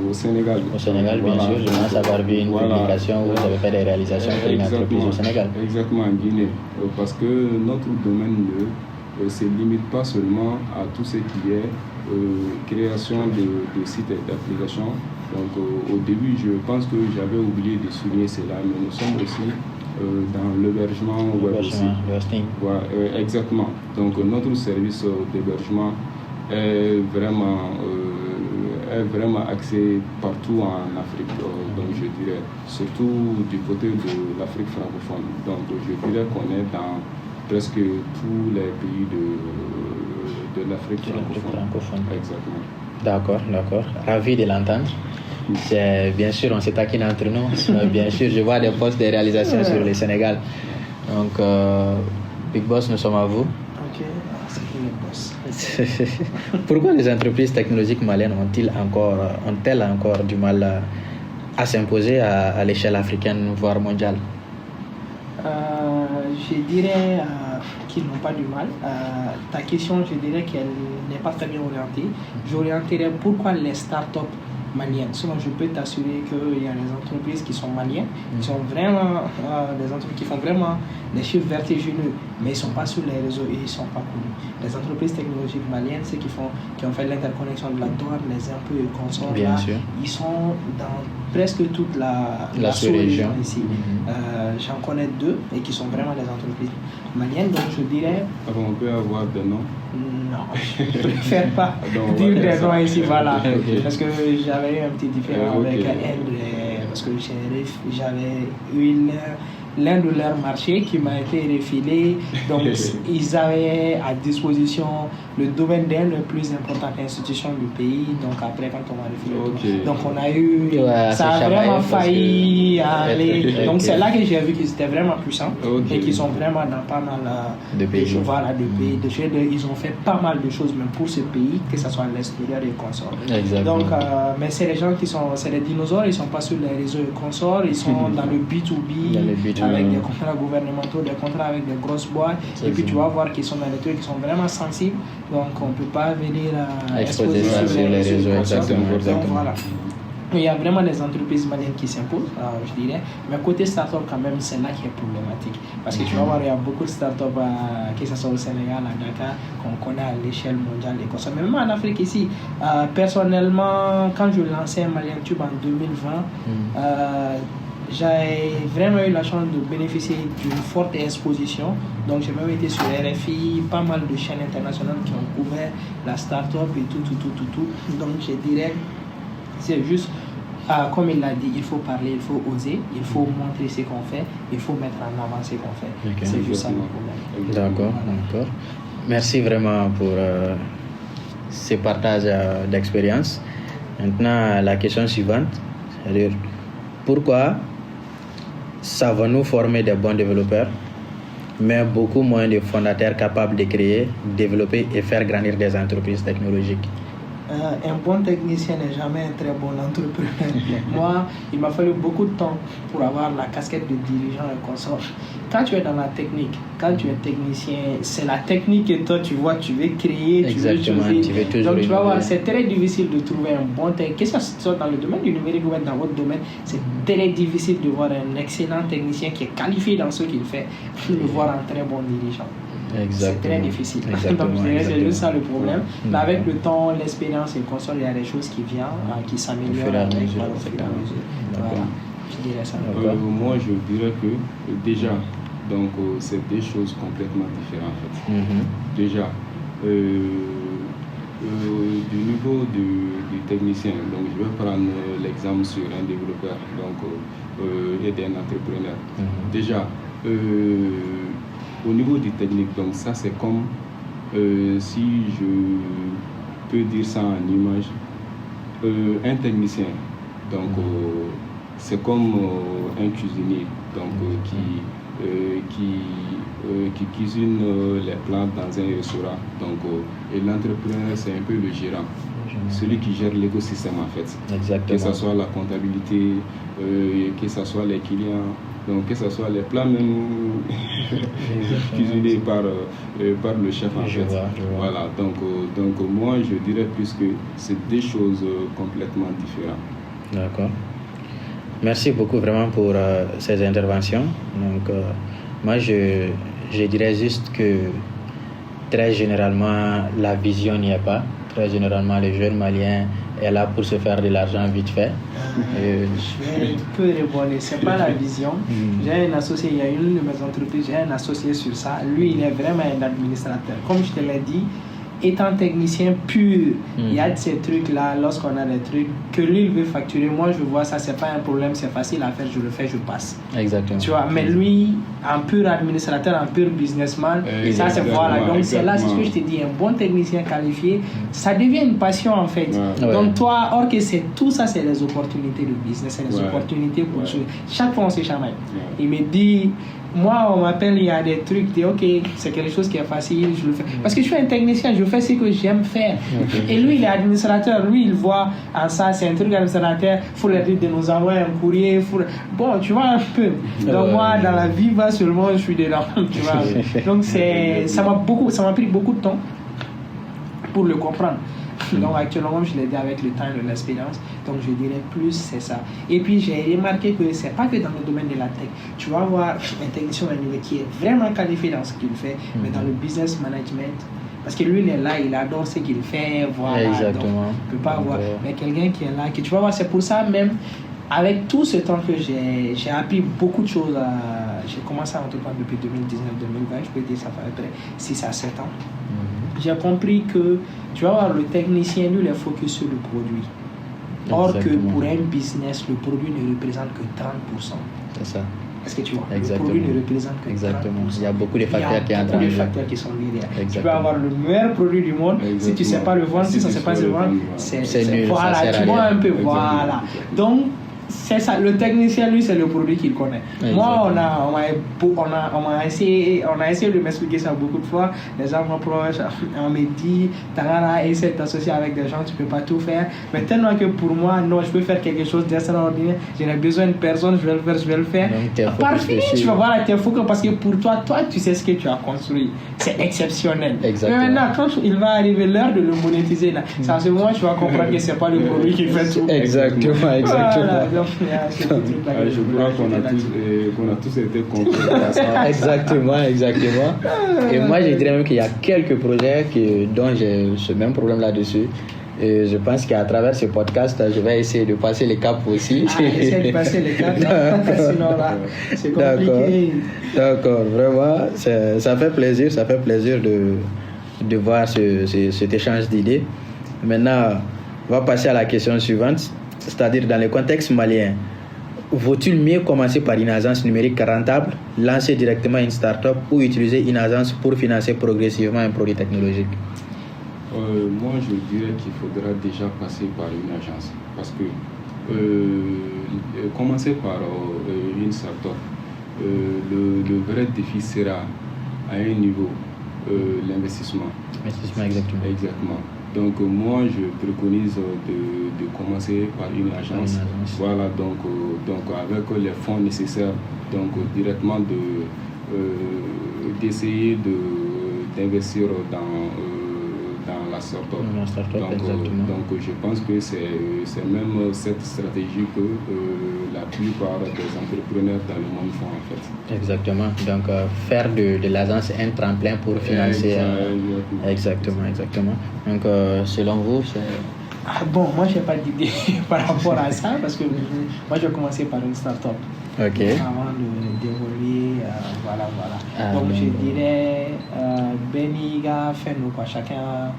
au Sénégal. Au Sénégal, bien sûr, je pense avoir vu une publication où vous avez fait des réalisations pour une entreprise au Sénégal. Exactement, en Guinée. Parce que notre domaine ne se limite pas seulement à tout ce qui est création de sites et d'applications. Donc au début, je pense que j'avais oublié de souligner cela, mais nous sommes aussi dans l'hébergement web aussi. Ouais, exactement. Donc notre service d'hébergement est vraiment axé partout en Afrique. Donc je dirais surtout du côté de l'Afrique francophone. Donc je dirais qu'on est dans presque tous les pays de l'Afrique francophone. Exactement. D'accord. Ravi de l'entendre. Bien sûr, on s'est taquine entre nous. Bien sûr, je vois des postes de réalisation sur le Sénégal. Donc, Big Boss, nous sommes à vous. Ok, c'est qui le boss? Pourquoi les entreprises technologiques maliennes ont-elles encore du mal à s'imposer à l'échelle africaine, voire mondiale? Je dirais qu'ils n'ont pas du mal. Ta question, je dirais qu'elle n'est pas très bien orientée. J'orienterais pourquoi les startups maliennes. Sinon, je peux t'assurer qu'il y a des entreprises qui sont maliennes, qui sont vraiment des entreprises qui font vraiment des chiffres vertigineux, mais ils ne sont pas sur les réseaux et ils ne sont pas connus. Les entreprises technologiques maliennes, ceux qui ont fait l'interconnexion de la douane, les impôts et consorts, ils sont dans presque toute la sous-région ici. J'en connais 2 et qui sont vraiment des entreprises maliennes, donc je dirais... Alors on peut avoir des noms? Non, je préfère pas dire des noms ici, voilà. Okay. Parce que j'avais eu un petit différend avec Inde parce que j'avais eu l'un de leurs marchés qui m'a été refilé. Donc, ils avaient à disposition le domaine d'un des plus importantes institutions du pays. Donc, après, quand on m'a refilé, donc on a eu... ça a vraiment failli aller. Donc, c'est là que j'ai vu qu'ils étaient vraiment puissants et qu'ils sont vraiment dans pas mal de pays. Voilà, de pays. Ils ont fait pas mal de choses, même pour ce pays, que ce soit à l'extérieur et consorts. Donc, mais c'est les gens c'est les dinosaures, ils sont pas sur les réseaux et consorts, ils sont dans le B2B, avec des contrats gouvernementaux, des contrats avec des grosses boîtes. Et puis tu vas voir qu'ils sont dans des trucs qui sont vraiment sensibles. Donc on ne peut pas venir exposer ça sur les réseaux. Donc voilà. Il y a vraiment des entreprises maliennes qui s'imposent, je dirais. Mais côté start-up, quand même, c'est là qui est problématique. Parce que tu vas voir, il y a beaucoup de start-up, que ce soit au Sénégal, à Dakar, qu'on connaît à l'échelle mondiale et comme ça. Mais même en Afrique ici, personnellement, quand je lançais un Malien Tube en 2020, j'ai vraiment eu la chance de bénéficier d'une forte exposition. Donc j'ai même été sur RFI, pas mal de chaînes internationales qui ont couvert la start-up et tout. Donc je dirais, c'est juste, comme il l'a dit, il faut parler, il faut oser, il faut montrer ce qu'on fait, il faut mettre en avant ce qu'on fait. Okay. C'est juste ça le problème. D'accord. Merci vraiment pour ce partage d'expérience. Maintenant, la question suivante, c'est-à-dire, pourquoi savons-nous former des bons développeurs, mais beaucoup moins de fondateurs capables de créer, développer et faire grandir des entreprises technologiques? Un bon technicien n'est jamais un très bon entrepreneur. Moi, il m'a fallu beaucoup de temps pour avoir la casquette de dirigeant et consort. Quand tu es dans la technique, quand tu es technicien, c'est la technique que toi tu vois, tu veux créer, tu veux choisir. Donc tu vas voir, c'est très difficile de trouver un bon technicien. Que ce soit dans le domaine du numérique ou dans votre domaine, c'est très difficile de voir un excellent technicien qui est qualifié dans ce qu'il fait, pour le voir un très bon dirigeant. C'est très difficile. Donc c'est juste ça le problème. Mais avec le temps, l'expérience et le console, il y a des choses qui viennent, qui s'améliorent avec le fur et à mesure. Voilà, je dirais ça. Moi, je dirais que déjà, donc c'est des choses complètement différentes en fait. Déjà, du niveau du technicien, donc je vais prendre l'exemple sur un développeur et d'un entrepreneur. Déjà, au niveau du technique, donc ça c'est comme, si je peux dire ça en image, un technicien, donc c'est comme un cuisinier, donc qui cuisine les plats dans un restaurant, donc et l'entrepreneur c'est un peu le gérant, celui qui gère l'écosystème en fait. Exactement. Que ce soit la comptabilité, que ce soit les clients, donc que ce soit les plats même cuisinés par le chef en fait. Voilà, donc moi je dirais plus que c'est des choses complètement différentes. D'accord. Merci beaucoup vraiment pour ces interventions. Donc moi je dirais juste que très généralement la vision n'y est pas. Très généralement le jeune malien est là pour se faire de l'argent vite fait. Je vais un peu répondre, c'est pas la vision. J'ai un associé, il y a une de mes entreprises, j'ai un associé sur ça. Lui, il est vraiment un administrateur. Comme je te l'ai dit, étant technicien pur, il y a de ces trucs-là, lorsqu'on a des trucs que lui, il veut facturer. Moi, je vois ça, c'est pas un problème, c'est facile à faire, je le fais, je passe. Exactement. Tu vois, mais lui, en pur administrateur, en pur businessman, ça c'est voilà. Donc c'est là, c'est ce que je te dis, un bon technicien qualifié, ça devient une passion en fait. Donc toi, or que c'est tout ça, c'est les opportunités de business, c'est les opportunités pour jouer. Chaque fois, on se chamaille. Il me dit, moi, on m'appelle, il y a des trucs, je dis, ok, c'est quelque chose qui est facile, je le fais. Parce que je suis un technicien, je fais ce que j'aime faire. Et lui, il est administrateur, lui, il voit en ça, c'est un truc administrateur, il faut leur dire de nous envoyer un courrier. Bon, tu vois un peu. Donc moi, dans la vie, seulement, je suis dedans. Tu vois. Donc ça m'a pris beaucoup de temps pour le comprendre. Donc actuellement, comme je l'ai dit, avec le temps et l'expérience, donc je dirais plus c'est ça. Et puis j'ai remarqué que c'est pas que dans le domaine de la tech. Tu vas avoir un technicien qui est vraiment qualifié dans ce qu'il fait, mais dans le business management, parce que lui il est là, il adore ce qu'il fait, voilà. Exactement. Donc, on peut pas avoir. Mais quelqu'un qui est là, que tu vas voir, c'est pour ça même. Avec tout ce temps que j'ai appris beaucoup de choses. J'ai commencé à entreprendre depuis 2019-2020, je peux dire ça fait à peu près 6 à 7 ans. J'ai compris que, tu vas voir, le technicien, lui, il est focus sur le produit. Or que Exactement. pour un business, le produit ne représente que 30%. C'est ça. Est-ce que tu vois? Exactement. Le produit ne représente que 30%. Exactement. Il y a beaucoup de facteurs qui entrent en Il y a beaucoup de jeu. facteurs qui sont derrière. Tu peux Exactement. avoir le meilleur produit du monde, si tu ne sais pas le vendre, si ça ne sait pas se vendre, C'est nul, ça voilà, sert à tu vois rien. un peu, Exactement. voilà. Donc, c'est ça, le technicien, lui, c'est le produit qu'il connaît. Moi, on a essayé de m'expliquer ça beaucoup de fois. Les gens m'approchent, on me dit, Tangara, essaie de t'associer avec des gens, tu ne peux pas tout faire. Mais tellement que pour moi, non, je peux faire quelque chose d'extraordinaire, j'en ai besoin de personne, je vais le faire. Donc, t'es Parfait, focus tu dessus. vas voir, t'es fou parce que pour toi, tu sais ce que tu as construit. C'est exceptionnel. Exactement. Mais maintenant, quand il va arriver l'heure de le monétiser, là, c'est à ce moment que tu vas comprendre que ce n'est pas le produit qui fait tout. Exactement, Voilà, exactement. donc, il y a ce petit truc là que Je crois qu'on a tous été confrontés à ça. Exactement, exactement. Et moi, je dirais même qu'il y a quelques projets dont j'ai ce même problème là-dessus. Et je pense qu'à travers ce podcast, je vais essayer de passer les caps aussi. Essaye de passer les caps, sinon là, c'est compliqué. D'accord, vraiment, ça fait plaisir de voir cet échange d'idées. Maintenant, on va passer à la question suivante, c'est-à-dire dans le contexte malien, vaut-il mieux commencer par une agence numérique rentable, lancer directement une start-up ou utiliser une agence pour financer progressivement un produit technologique? Moi, je dirais qu'il faudra déjà passer par une agence. Parce que commencer par une start-up, le vrai défi sera à un niveau, l'investissement. Investissement, exactement. Exactement. Donc moi, je préconise de commencer par une agence. Voilà, donc avec les fonds nécessaires, donc directement d'essayer d'investir dans la start-up. Donc je pense que c'est même cette stratégie que la plupart des entrepreneurs dans le monde font en fait. Exactement. Donc faire de l'agence un tremplin pour financer. Exactement. Donc selon vous, c'est... Bon, moi je n'ai pas d'idée par rapport à ça parce que moi je vais commencer par une start-up. Ok. Avant de d'évoluer, voilà. Donc je dirais, Beniga, fais-nous quoi, chacun,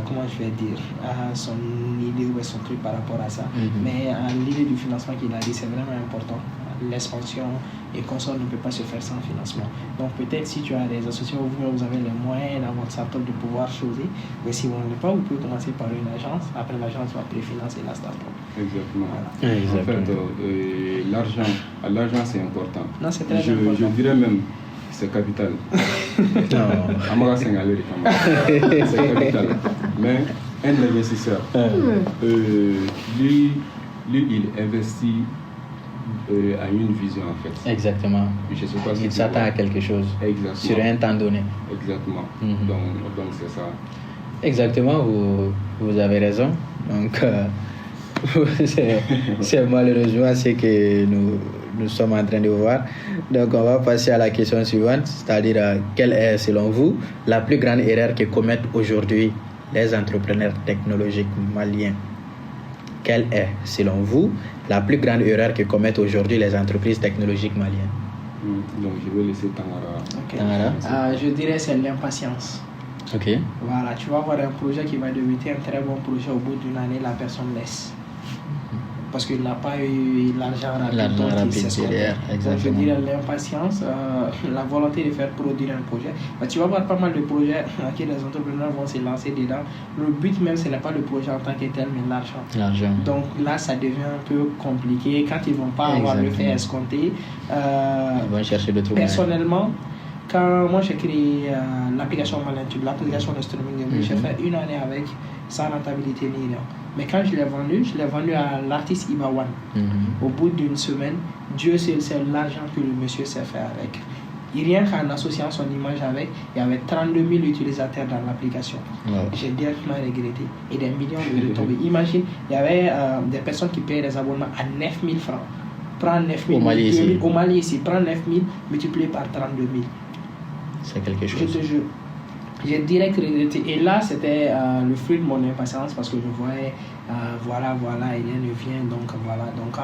comment je vais dire, a son idée ou son truc par rapport à ça. Mais l'idée du financement qu'il a dit, c'est vraiment important. L'expansion et console ne peut pas se faire sans financement. Donc peut-être si tu as des associations où vous avez les moyens dans votre startup de pouvoir choisir, mais si vous n'en avez pas, vous pouvez commencer par une agence. Après l'agence va préfinancer la startup. Exactement. Voilà. Exactement. En fait, l'argent c'est important. Non, c'est très important. Je dirais même c'est capital. Non. Amara Sengalé, c'est capital. Mais un investisseur, lui il investit à une vision en fait. Exactement. Je sais pas si il s'attend à quelque chose. Exactement. Sur un temps donné. Exactement. Donc c'est ça. Exactement, vous avez raison. Donc c'est malheureusement ce que nous sommes en train de voir. Donc on va passer à la question suivante, c'est-à-dire quelle est selon vous la plus grande erreur que commettent aujourd'hui les entrepreneurs technologiques maliens? Quelle est selon vous la plus grande erreur que commettent aujourd'hui les entreprises technologiques maliennes? Donc je vais laisser Tangara. Okay. Tangara. Je dirais c'est l'impatience. Ok. Voilà, tu vas avoir un projet qui va devenir un très bon projet, au bout d'une année, la personne laisse. Parce qu'il n'a pas eu l'argent rapide. Donc je dirais l'impatience, la volonté de faire produire un projet. Tu vas avoir pas mal de projets que les entrepreneurs vont se lancer dedans. Le but même, ce n'est pas le projet en tant que tel, mais l'argent. Donc là, ça devient un peu compliqué. Quand ils ne vont pas avoir le fait escompté, ils vont chercher d'autres personnellement, quand moi j'ai créé l'application Malentube, l'application de streaming, j'ai fait une année avec, sans rentabilité ni rien. Mais quand je l'ai vendu à l'artiste Ibawan. Au bout d'une semaine, Dieu seul sait l'argent que le monsieur s'est fait avec. Et rien qu'en associant son image avec, il y avait 32 000 utilisateurs dans l'application. J'ai directement regretté. Et des millions de retombées. Imagine, il y avait des personnes qui payaient des abonnements à 9 000 francs. Prends 9 000 au Mali ici, prends 9 000 multiplié par 32 000. C'est quelque chose. Je te jure. J'ai direct regretté. Et là, c'était le fruit de mon impatience parce que je voyais, voilà, et rien ne vient. Donc voilà. Donc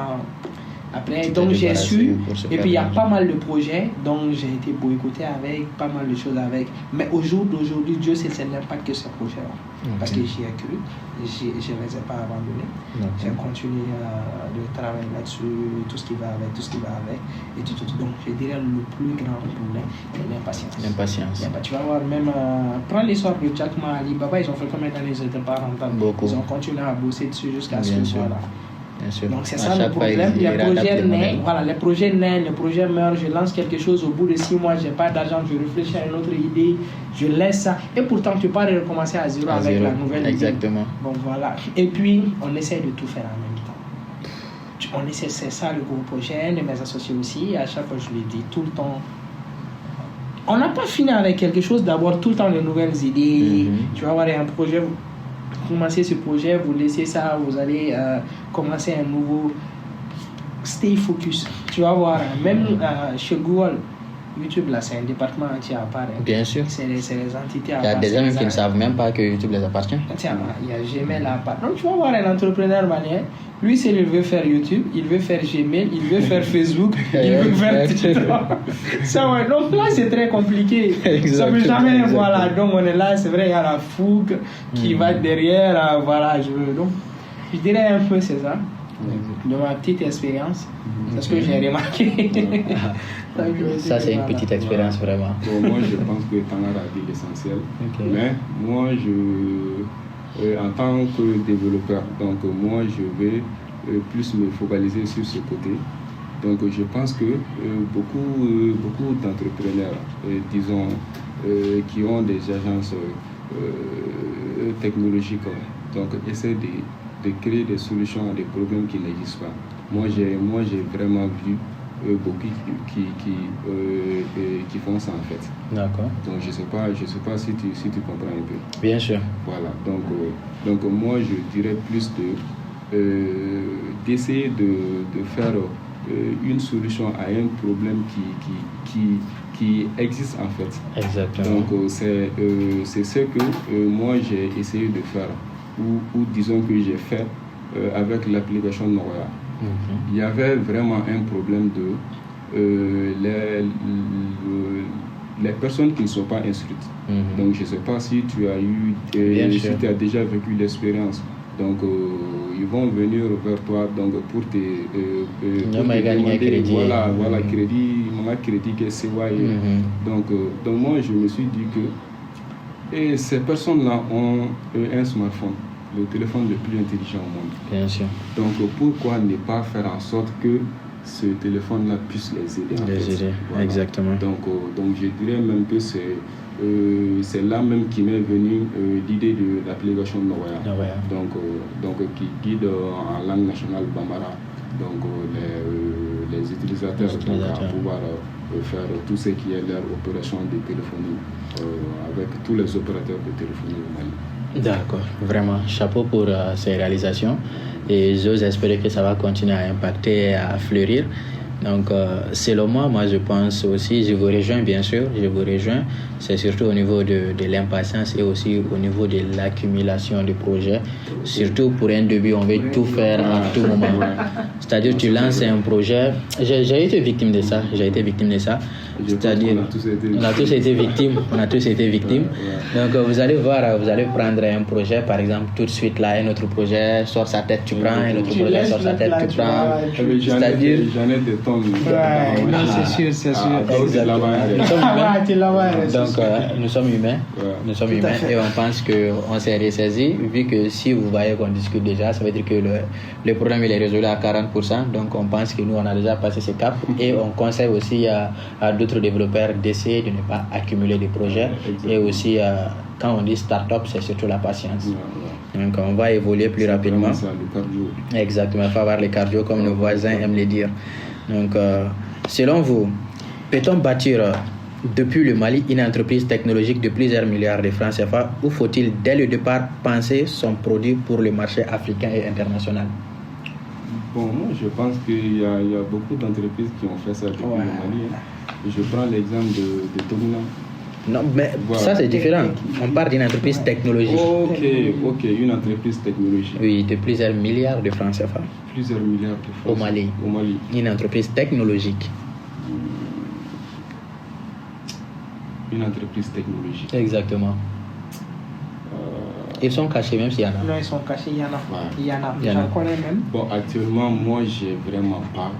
Après, donc j'ai su, et puis il y a pas mal de projets, donc j'ai été boycotté avec, pas mal de choses avec. Mais au jour d'aujourd'hui, Dieu sait l'impact que ces projets-là. Parce que j'y ai cru, je ne les ai pas abandonnés. J'ai continué de travailler là-dessus, tout ce qui va avec, et tout. Donc je dirais le plus grand problème, c'est l'impatience. Tu vas voir, même, prends l'histoire de Jack Ma, Alibaba, ils ont fait combien d'années, ils n'étaient pas rentables. Beaucoup. Ils ont continué à bosser dessus jusqu'à ce que soit là. Bien sûr. Donc c'est ça le problème. Les projets naissent, les projets meurent, je lance quelque chose, au bout de 6 mois, je n'ai pas d'argent, je réfléchis à une autre idée, je laisse ça. Et pourtant, tu pars et recommencer à zéro avec la nouvelle Exactement. idée. Bon, voilà. Et puis, on essaie de tout faire en même temps. On essaie, c'est ça le gros projet, de mes associés aussi. À chaque fois, je le dis tout le temps. On n'a pas fini avec quelque chose, d'avoir tout le temps de nouvelles idées. Tu vas avoir un projet. Vous commencez ce projet, vous laissez ça, vous allez commencer un nouveau. Stay focus. Tu vas voir, même chez Google, YouTube, là, c'est un département entier à part. Bien sûr. C'est les entités à part. Il y a des gens même qui ne savent même pas que YouTube les appartient. Tiens, il y a Gmail à part. Donc, tu vas voir un entrepreneur malien. Lui, il veut faire YouTube, il veut faire Gmail, il veut faire Facebook, il veut faire TikTok. Ça, ouais. Donc là, c'est très compliqué. Ça peut jamais, voilà. Donc, on est là, c'est vrai, il y a la fougue qui va derrière, voilà. Donc, je dirais un peu, c'est ça. De ma petite expérience, c'est ce que j'ai remarqué. Ça, c'est une petite expérience, vraiment. Bon, moi, je pense que Tanara a dit l'essentiel. Mais moi, en tant que développeur, donc moi, je vais plus me focaliser sur ce côté. Donc, je pense que beaucoup d'entrepreneurs, disons, qui ont des agences technologiques, donc essaient de créer des solutions à des problèmes qui n'existent pas. Moi, j'ai vraiment vu beaucoup qui font ça en fait. D'accord. Donc je sais pas si tu comprends un peu. Bien sûr. Voilà. Donc moi je dirais plus d'essayer de faire une solution à un problème qui existe en fait. Exactement. Donc c'est ce que moi j'ai essayé de faire ou disons que j'ai fait avec l'application Noria. Il y avait vraiment un problème de les personnes qui ne sont pas instruites. Donc je ne sais pas si tu as déjà vécu l'expérience. Donc ils vont venir vers toi donc pour te demander crédit. Voilà crédit que c'est donc moi je me suis dit que ces personnes-là ont un smartphone, le téléphone le plus intelligent au monde. Bien sûr. Donc pourquoi ne pas faire en sorte que ce téléphone-là puisse les aider. Voilà. Exactement. Donc je dirais même que c'est là même qui m'est venue l'idée de l'application Noria. Donc qui guide en langue nationale Bambara donc les utilisateurs à pouvoir faire tout ce qui est leur opération de téléphonie avec tous les opérateurs de téléphonie au Mali. D'accord, vraiment, chapeau pour ces réalisations et j'ose espérer que ça va continuer à impacter et à fleurir. Donc, selon moi, je pense aussi, je vous rejoins bien sûr, c'est surtout au niveau de l'impatience et aussi au niveau de l'accumulation de projets. Surtout pour un début, on veut tout faire à tout moment. C'est-à-dire, tu lances un projet, j'ai été victime de ça, c'est-à-dire, on a tous été victimes. Donc, vous allez voir, vous allez prendre un projet, par exemple, tout de suite là, un autre projet sort sa tête, tu prends, un autre projet sort sa tête, tu prends. C'est-à-dire, j'en ai des tonnes. C'est sûr. Donc, nous sommes humains. Et on pense qu'on s'est ressaisi, vu que si vous voyez qu'on discute déjà, ça veut dire que le problème il est résolu à 40%. Donc, on pense que nous, on a déjà passé ce cap. Et on conseille aussi à d'autres développeurs d'essayer de ne pas accumuler des projets. Et aussi, quand on dit start-up, c'est surtout la patience. Donc, on va évoluer plus rapidement. Exactement, il faut avoir le cardio, comme nos voisins aiment le dire. Donc, selon vous, peut-on bâtir depuis le Mali une entreprise technologique de plusieurs milliards de francs CFA ou faut-il dès le départ penser son produit pour le marché africain et international? Bon, moi je pense qu'il y a beaucoup d'entreprises qui ont fait ça depuis le Mali. Je prends l'exemple de Tomina. Non, mais ça c'est différent. On parle d'une entreprise technologique. Ok, une entreprise technologique. Oui, de plusieurs milliards de francs CFA. Plusieurs milliards de francs Au Mali. Une entreprise technologique. Une entreprise technologique. Exactement. Ils sont cachés même s'il y en a. Non, ils sont cachés, il y en a. Ouais. Il y en a. Il y en a. J'en connais même. Bon, actuellement, moi, j'ai vraiment pas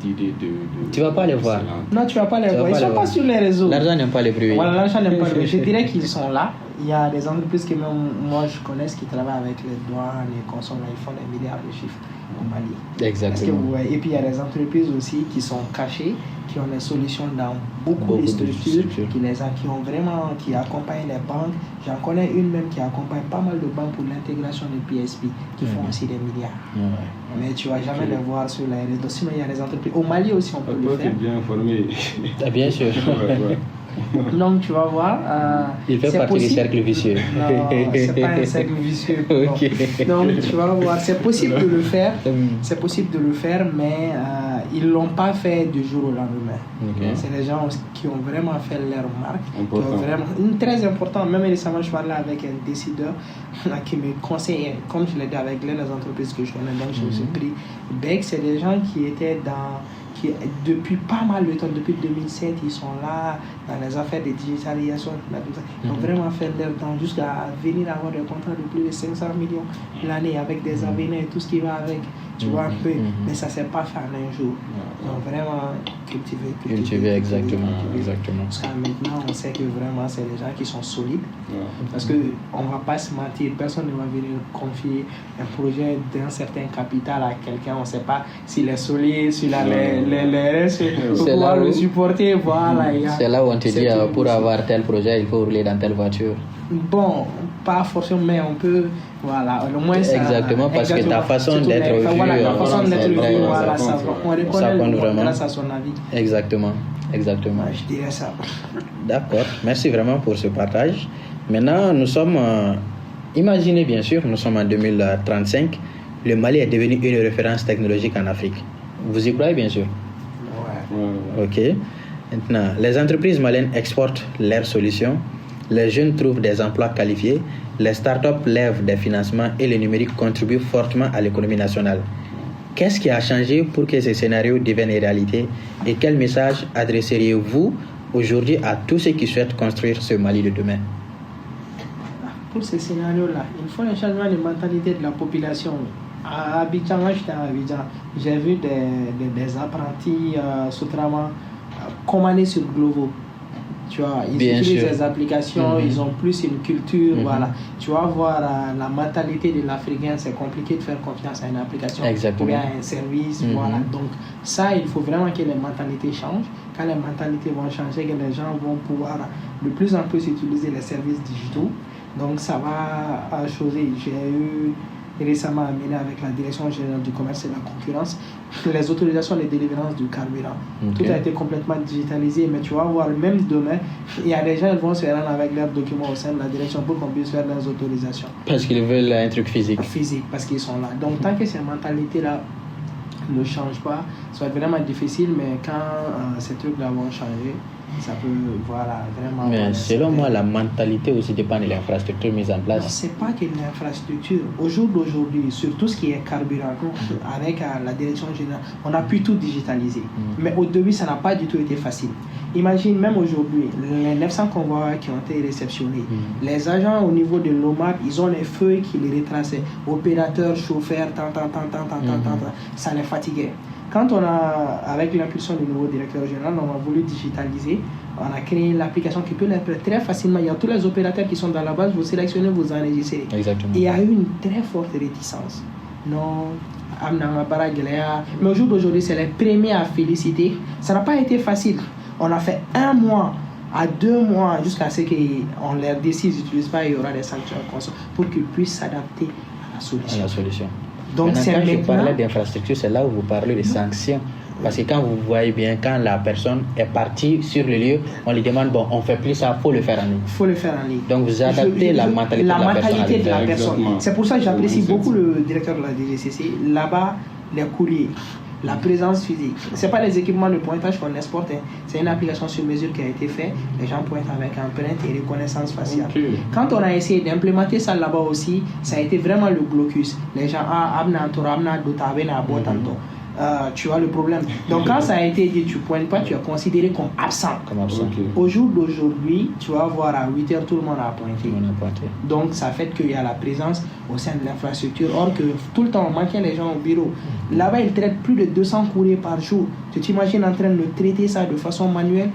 d'idée de. Tu vas pas les voir. Non, tu vas pas les Tu vas voir. Ils pas sont les pas voir. sur les réseaux. L'argent n'aime pas les bruits. Voilà, l'argent n'aime pas le. Je dirais qu'ils sont là. Il y a des entreprises que même moi je connais qui travaillent avec les douanes, les consoles, ils font des milliards de chiffres au Mali. Exactement. Et puis il y a des entreprises aussi qui sont cachées, qui ont des solutions dans beaucoup de structures, qui accompagnent les banques. J'en connais une même qui accompagne pas mal de banques pour l'intégration des PSP, qui font aussi des milliards. Ouais. Mais tu vas jamais les voir sur les réseaux. Sinon il y a des entreprises. Au Mali aussi on peut le faire. Bien informé. Ah, bien sûr. Ouais. Donc tu vas voir. Il fait c'est partie possible. du cercle vicieux. Non, c'est pas un cercle vicieux. Ok. Donc tu vas voir, c'est possible de le faire. C'est possible de le faire, mais ils l'ont pas fait du jour au lendemain. Ok. C'est des gens qui ont vraiment fait leur marque. Important. Qui ont vraiment, très important. Même récemment, je parlais avec un décideur qui me conseille, comme je l'ai dit avec les entreprises que je connais. Donc je me suis pris Beck. C'est des gens qui étaient qui depuis pas mal de temps, depuis 2007, ils sont là dans les affaires de digitalisation. Ils ont vraiment fait leur temps jusqu'à venir avoir des contrats de plus de 500 millions l'année avec des avenants et tout ce qui va avec. Tu vois un peu, mais ça ne s'est pas fait en un jour. Ils ont vraiment cultivé. Exactement. Jusqu'à maintenant, on sait que vraiment, c'est des gens qui sont solides. Parce qu'on ne va pas se mentir, personne ne va venir confier un projet d'un certain capital à quelqu'un. On ne sait pas s'il est solide, s'il a les restes, pour pouvoir le supporter. Voilà, c'est là où on te dit, pour avoir tel projet, il faut rouler dans telle voiture. Bon, pas forcément, mais on peut, voilà, au moins ça. Exactement, parce que ta façon d'être vue, voilà, ta façon d'être vue, voilà, ça on reconnaît le monde vraiment grâce à son avis. Exactement. Je dirais ça. D'accord, merci vraiment pour ce partage. Maintenant, nous sommes, imaginez bien sûr, nous sommes en 2035, le Mali est devenu une référence technologique en Afrique. Vous y croyez bien sûr? Ouais. Ok. Maintenant, les entreprises maliennes exportent leurs solutions, les jeunes trouvent des emplois qualifiés, les startups lèvent des financements et le numérique contribue fortement à l'économie nationale. Qu'est-ce qui a changé pour que ces scénarios deviennent une réalité et quel message adresseriez-vous aujourd'hui à tous ceux qui souhaitent construire ce Mali de demain? Pour ces scénarios-là, il faut un changement de mentalité de la population. À Abidjan, moi j'étais à Abidjan, j'ai vu des apprentis sous-traitants commander sur Glovo. Tu vois, ils utilisent des applications, ils ont plus une culture, voilà. Tu vas voir la mentalité de l'Africain, c'est compliqué de faire confiance à une application ou à un service, voilà. Donc ça, il faut vraiment que les mentalités changent. Quand les mentalités vont changer, que les gens vont pouvoir de plus en plus utiliser les services digitaux. Donc ça va changer. J'ai eu récemment amené avec la Direction générale du commerce et de la concurrence les autorisations de délivrance du carburant. Tout a été complètement digitalisé, mais tu vas voir, même demain, il y a des gens qui vont se rendre avec leurs documents au sein de la direction pour qu'on puisse faire leurs autorisations. Parce qu'ils veulent un truc physique. Physique, parce qu'ils sont là. Donc tant que ces mentalités-là ne changent pas, ça va être vraiment difficile, mais quand ces trucs-là vont changer, ça peut, voilà, vraiment... Mais selon moi, la mentalité aussi dépend de l'infrastructure mise en place. Non, c'est pas que l'infrastructure. Au jour d'aujourd'hui, sur tout ce qui est carburant, avec la direction générale, on a pu tout digitaliser. Mais au début, ça n'a pas du tout été facile. Imagine, même aujourd'hui, les 900 convois qui ont été réceptionnés, les agents au niveau de l'OMAP, ils ont les feuilles qui les retraçaient. Opérateurs, chauffeurs, ça les fatiguait. Quand on a, avec l'impulsion du nouveau directeur général, on a voulu digitaliser, on a créé l'application qui peut l'être très facilement. Il y a tous les opérateurs qui sont dans la base, vous sélectionnez, vous enregistrez. Exactement. Et il y a eu une très forte réticence. Non, mais au jour d'aujourd'hui, c'est les premiers à féliciter. Ça n'a pas été facile. On a fait 1 mois à 2 mois jusqu'à ce qu'on leur décide qu'ils n'utilisent pas, il y aura des sanctions pour qu'ils puissent s'adapter à la solution. Donc maintenant, quand je parlais d'infrastructure, c'est là où vous parlez de sanctions. Parce que quand vous voyez bien, quand la personne est partie sur le lieu, on lui demande, bon, on ne fait plus ça, il faut le faire en ligne. Il faut le faire en ligne. Donc vous adaptez la mentalité de la personne. C'est pour ça que j'apprécie beaucoup le directeur de la DGCC. Là-bas, les courriers, la présence physique. C'est pas les équipements de pointage qu'on exporte, hein. C'est une application sur mesure qui a été faite. Les gens pointent avec empreinte et reconnaissance faciale. Okay. Quand on a essayé d'implémenter ça là-bas aussi, ça a été vraiment le blocus. Les gens, tu vois le problème. Donc quand ça a été dit, tu pointes pas, tu es considéré comme absent. Okay. Au jour d'aujourd'hui, tu vas voir à 8h, tout le monde a pointé. Donc ça fait qu'il y a la présence au sein de l'infrastructure. Or que tout le temps, on manquait les gens au bureau. Là-bas, ils traitent plus de 200 courriers par jour. Tu t'imagines en train de traiter ça de façon manuelle?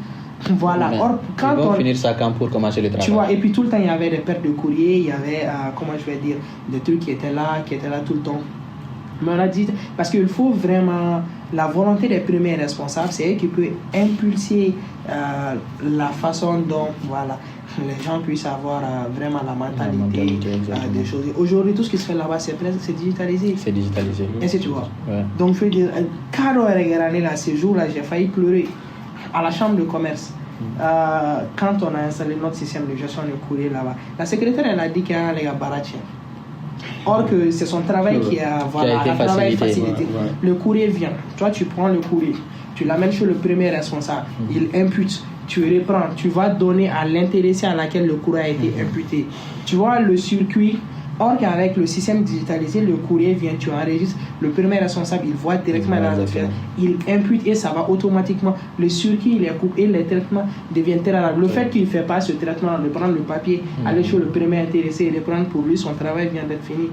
Voilà. Mais Or, quand ils vont on finir ça quand pour commencer le travail. tu vois, et puis tout le temps, il y avait des pertes de courrier, il y avait, des trucs qui étaient là tout le temps. Mais on a dit, parce qu'il faut vraiment, la volonté des premiers responsables, c'est eux qui peuvent impulser la façon dont, voilà, les gens puissent avoir vraiment la mentalité des choses. Aujourd'hui, tout ce qui se fait là-bas, c'est digitalisé. C'est digitalisé. Ainsi, tu vois. Ouais. Donc, je veux dire, quand ces jours-là, j'ai failli pleurer à la chambre de commerce. Quand on a installé notre système de gestion de courrier là-bas, la secrétaire elle a dit qu'il y a les gars baratiens. Or que c'est son travail qui a été facilité. Ouais. Le courrier vient, toi tu prends le courrier, tu l'amènes chez le premier responsable, il impute, tu reprends, tu vas donner à l'intéressé à laquelle le courrier a été imputé. Tu vois le circuit. Or qu'avec le système digitalisé, le courrier vient, tu enregistres, le premier responsable, il voit directement dans l'affaire, il impute et ça va automatiquement. Le circuit, il est coupé et les traitements deviennent très rares. Le fait qu'il ne fait pas ce traitement, de prendre le papier, aller chez le premier intéressé et le prendre pour lui, son travail vient d'être fini.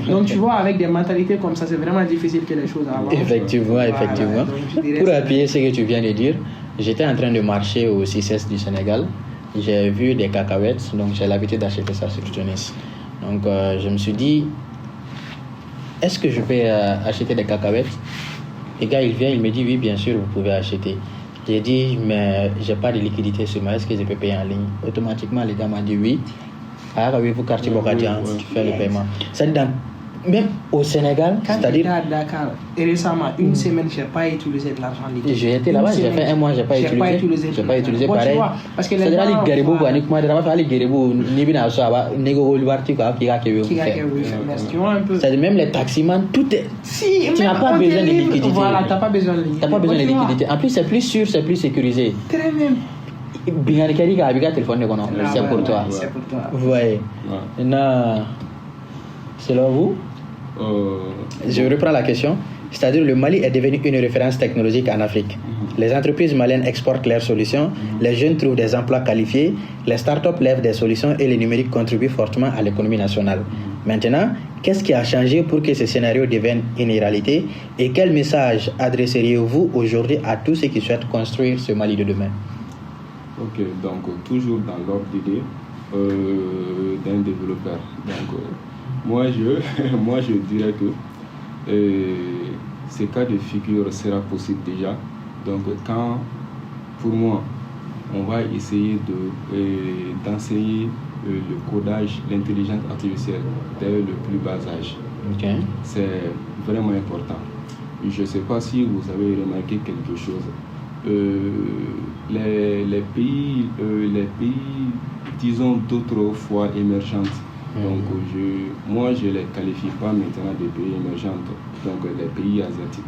Donc tu vois, avec des mentalités comme ça, c'est vraiment difficile que les choses avancent. Effectivement. Donc, pour appuyer ce que tu viens de dire, j'étais en train de marcher au CICES du Sénégal. J'ai vu des cacahuètes, donc j'ai l'habitude d'acheter ça sur Tunis. Donc je me suis dit, est-ce que je peux acheter des cacahuètes? Le gars il vient, il me dit oui bien sûr vous pouvez acheter. J'ai dit mais j'ai pas de liquidité sur moi, est-ce que je peux payer en ligne? Automatiquement le gars m'a dit oui. Avez-vous carte Bocadian, tu fais le paiement. C'est-à-dire même au Sénégal, quand c'est-à-dire à Dakar, et récemment, une semaine, je n'ai pas utilisé de l'argent liquide. J'ai été là-bas, j'ai fait un mois, je n'ai pas utilisé. J'ai pas utilisé pareil. Vois, parce que les c'est-à-dire gens, les garibou, tu vois un peu. C'est-à-dire même les taximans, tout est. Si, tu n'as pas besoin de liquidité. Voilà, tu n'as pas besoin de liquidité. Tu n'as pas besoin de liquidité. En plus, c'est plus sûr, c'est plus sécurisé. Très bien. C'est pour toi. C'est pour toi. Vous voyez. Non. Selon vous, je reprends la question. C'est-à-dire le Mali est devenu une référence technologique en Afrique. Les entreprises maliennes exportent leurs solutions, les jeunes trouvent des emplois qualifiés, les startups lèvent des solutions et le numérique contribue fortement à l'économie nationale. Maintenant, qu'est-ce qui a changé pour que ce scénario devienne une réalité et quel message adresseriez-vous aujourd'hui à tous ceux qui souhaitent construire ce Mali de demain? Ok, donc toujours dans l'ordre d'idée d'un développeur. Donc, moi je dirais que ce cas de figure sera possible déjà. Donc quand, pour moi, on va essayer d'enseigner le codage, l'intelligence artificielle dès le plus bas âge. Okay. C'est vraiment important. Je ne sais pas si vous avez remarqué quelque chose. Les pays, disons, d'autrefois émergentes, donc moi je ne les qualifie pas maintenant de pays émergents, donc les pays asiatiques.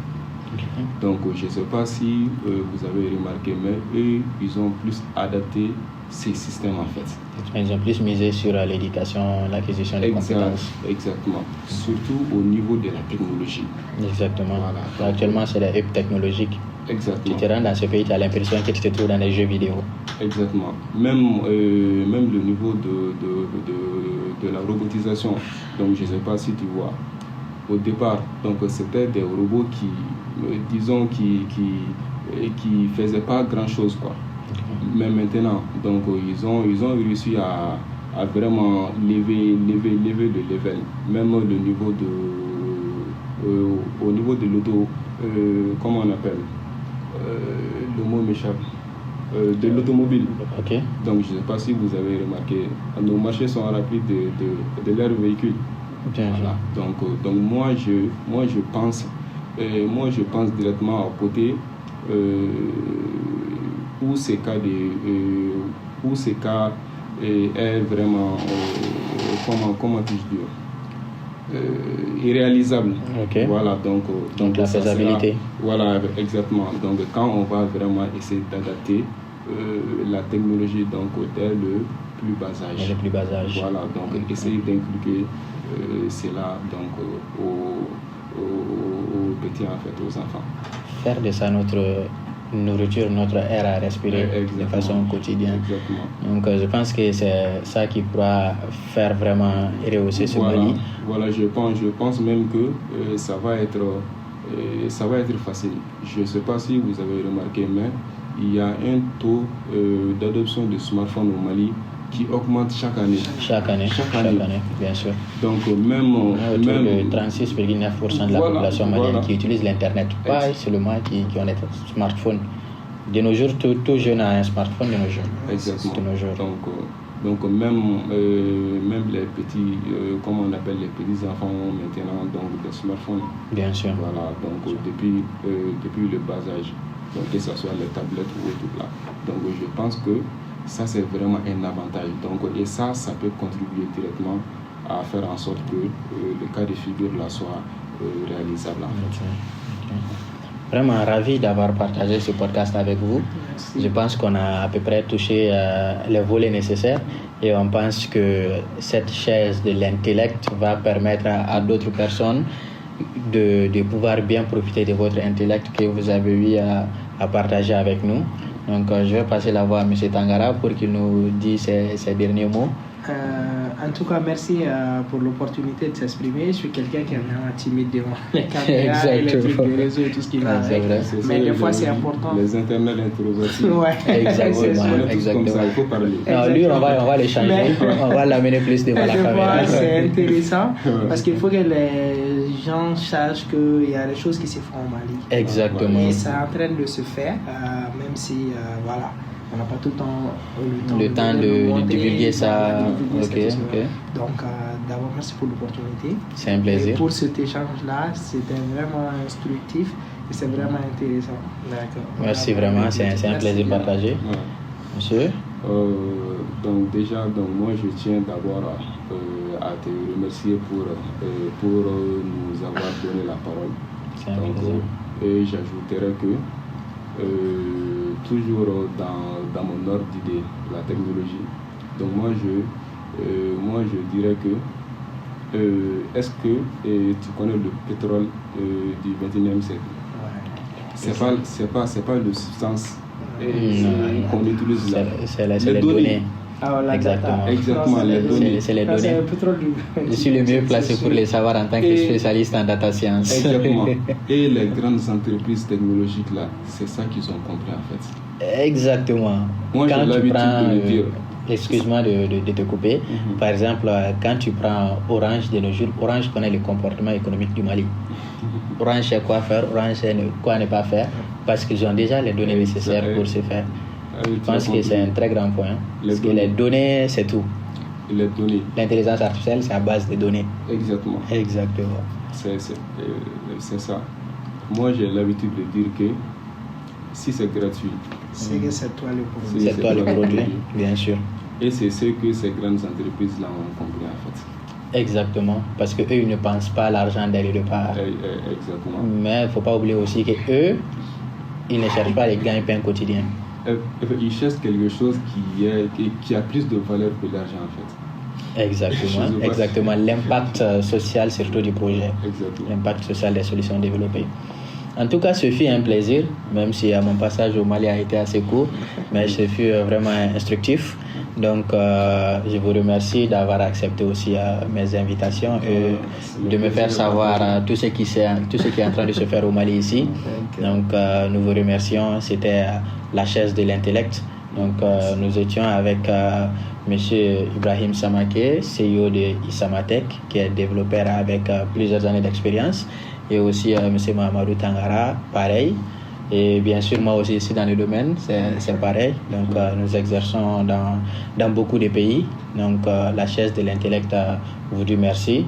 Donc je ne sais pas si vous avez remarqué, mais eux, ils ont plus adapté ces systèmes en fait. Ils ont plus misé sur l'éducation, l'acquisition de compétences. Exactement, surtout au niveau de la technologie. Exactement. Voilà. Actuellement, c'est les hubs technologiques. Exactement. Tu te rends dans ce pays, tu as l'impression que tu te trouves dans des jeux vidéo. Exactement. Même le niveau de la robotisation. Donc je ne sais pas si tu vois. Au départ, donc c'était des robots qui, disons, qui faisaient pas grand chose quoi. Mais maintenant, donc ils ont réussi à vraiment lever le level, même le niveau au niveau de l'auto, comment on appelle, le mot m'échappe, de l'automobile. Okay. Donc je ne sais pas si vous avez remarqué, nos marchés sont remplis de leurs véhicules. Voilà. Donc moi je pense directement au côté où ces cas est vraiment comment puis-je dire, irréalisable. Ok. Voilà, donc la ça faisabilité. Voilà, exactement. Donc quand on va vraiment essayer d'adapter la technologie donc dès le plus bas âge. Le plus bas âge. Voilà, donc essayer d'inculquer cela donc aux petits, en fait, aux enfants. Faire de ça notre nourriture, notre air à respirer de façon quotidienne. Exactement. Donc je pense que c'est ça qui pourra faire vraiment rehausser ce Mali. Voilà, je pense même que ça va être facile. Je ne sais pas si vous avez remarqué, mais il y a un taux d'adoption de smartphones au Mali qui augmente chaque année. Chaque année, bien sûr. Donc même de 36,9% de la population malienne qui utilise l'Internet. Pas seulement qui ont des smartphones. De nos jours, tout jeune a un smartphone de nos jours. Exactement. De nos jours. Donc même les petits, comme on appelle les petits enfants ont maintenant donc des smartphones. Bien sûr. Voilà, donc depuis le bas âge, donc que ce soit les tablettes ou autre là. Donc je pense que ça c'est vraiment un avantage. Donc et ça peut contribuer directement à faire en sorte que le cas de figure là soit réalisable. En fait. Okay. Vraiment ravi d'avoir partagé ce podcast avec vous. Merci. Je pense qu'on a à peu près touché les volets nécessaires et on pense que cette chaise de l'intellect va permettre à d'autres personnes de pouvoir bien profiter de votre intellect que vous avez eu à partager avec nous. Donc je vais passer la voix à M. Tangara pour qu'il nous dise ses derniers mots. En tout cas, merci pour l'opportunité de s'exprimer. Je suis quelqu'un qui est vraiment timide devant les caméras et les trucs de réseau et tout ce qui va avec. Mais des fois, c'est important. Les internets introvertis. Ouais. Exactement. Comme ça, il faut parler. Non, lui, on va le changer. On va l'amener plus devant la caméra. C'est intéressant parce qu'il faut que les gens sachent qu'il y a des choses qui se font au Mali. Exactement. Et c'est en train de se faire, même si, voilà. On n'a pas tout le temps de divulguer ça. Okay. Donc, d'abord, merci pour l'opportunité. C'est un plaisir. Et pour cet échange-là, c'était vraiment instructif et c'est vraiment intéressant. D'accord. Merci vraiment, c'est un plaisir partagé. Ouais. Monsieur donc déjà, moi je tiens d'abord à te remercier pour nous avoir donné la parole. C'est un plaisir. Et j'ajouterais que toujours dans mon ordre d'idée, la technologie. Donc moi je dirais que est-ce que tu connais le pétrole du 21e siècle? Ouais. C'est pas le substance qu'on utilise là. C'est les données. Exactement, les données. C'est les données. Je suis le mieux placé pour les savoir en tant que spécialiste en data science. Exactement. Et les grandes entreprises technologiques là, c'est ça qu'ils ont compris en fait. Exactement. Moi j'ai l'habitude de le dire. Excuse-moi de te couper. Par exemple, quand tu prends Orange de nos jours, Orange connaît le comportement économique du Mali. Orange sait quoi faire, Orange sait quoi ne pas faire, parce qu'ils ont déjà les données nécessaires pour se faire. Je pense que c'est un très grand point. Parce que les données, c'est tout. Les données. L'intelligence artificielle, c'est à base de données. Exactement. C'est ça. Moi, j'ai l'habitude de dire que si c'est gratuit, c'est que c'est toi le produit. C'est toi le produit, bien sûr. Et c'est ce que ces grandes entreprises-là ont compris en fait. Exactement, parce qu'eux, ils ne pensent pas à l'argent dès le départ. Exactement. Mais il ne faut pas oublier aussi qu'eux, ils ne cherchent pas les gains-pains quotidiens. Ils cherchent quelque chose qui a plus de valeur que l'argent en fait. Exactement. L'impact social surtout du projet. Exactement. L'impact social des solutions développées. En tout cas, ce fut un plaisir, même si mon passage au Mali a été assez court, mais ce fut vraiment instructif. Donc, je vous remercie d'avoir accepté aussi mes invitations et de me faire savoir tout ce qui est en train de se faire au Mali ici. Donc, nous vous remercions. C'était la chaise de l'intellect. Donc, nous étions avec M. Ibrahim Samaké, CEO de Isamatech, qui est développeur avec plusieurs années d'expérience, et aussi M. Mahamadou Tangara, pareil. Et bien sûr, moi aussi, ici dans le domaine, c'est pareil. Donc, nous exerçons dans beaucoup de pays. Donc, la chaise de l'intellect vous dit merci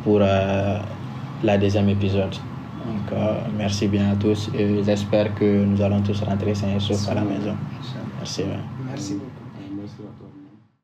pour la deuxième épisode. Donc, merci bien à tous et j'espère que nous allons tous rentrer sains et saufs à la maison. Merci. Merci beaucoup.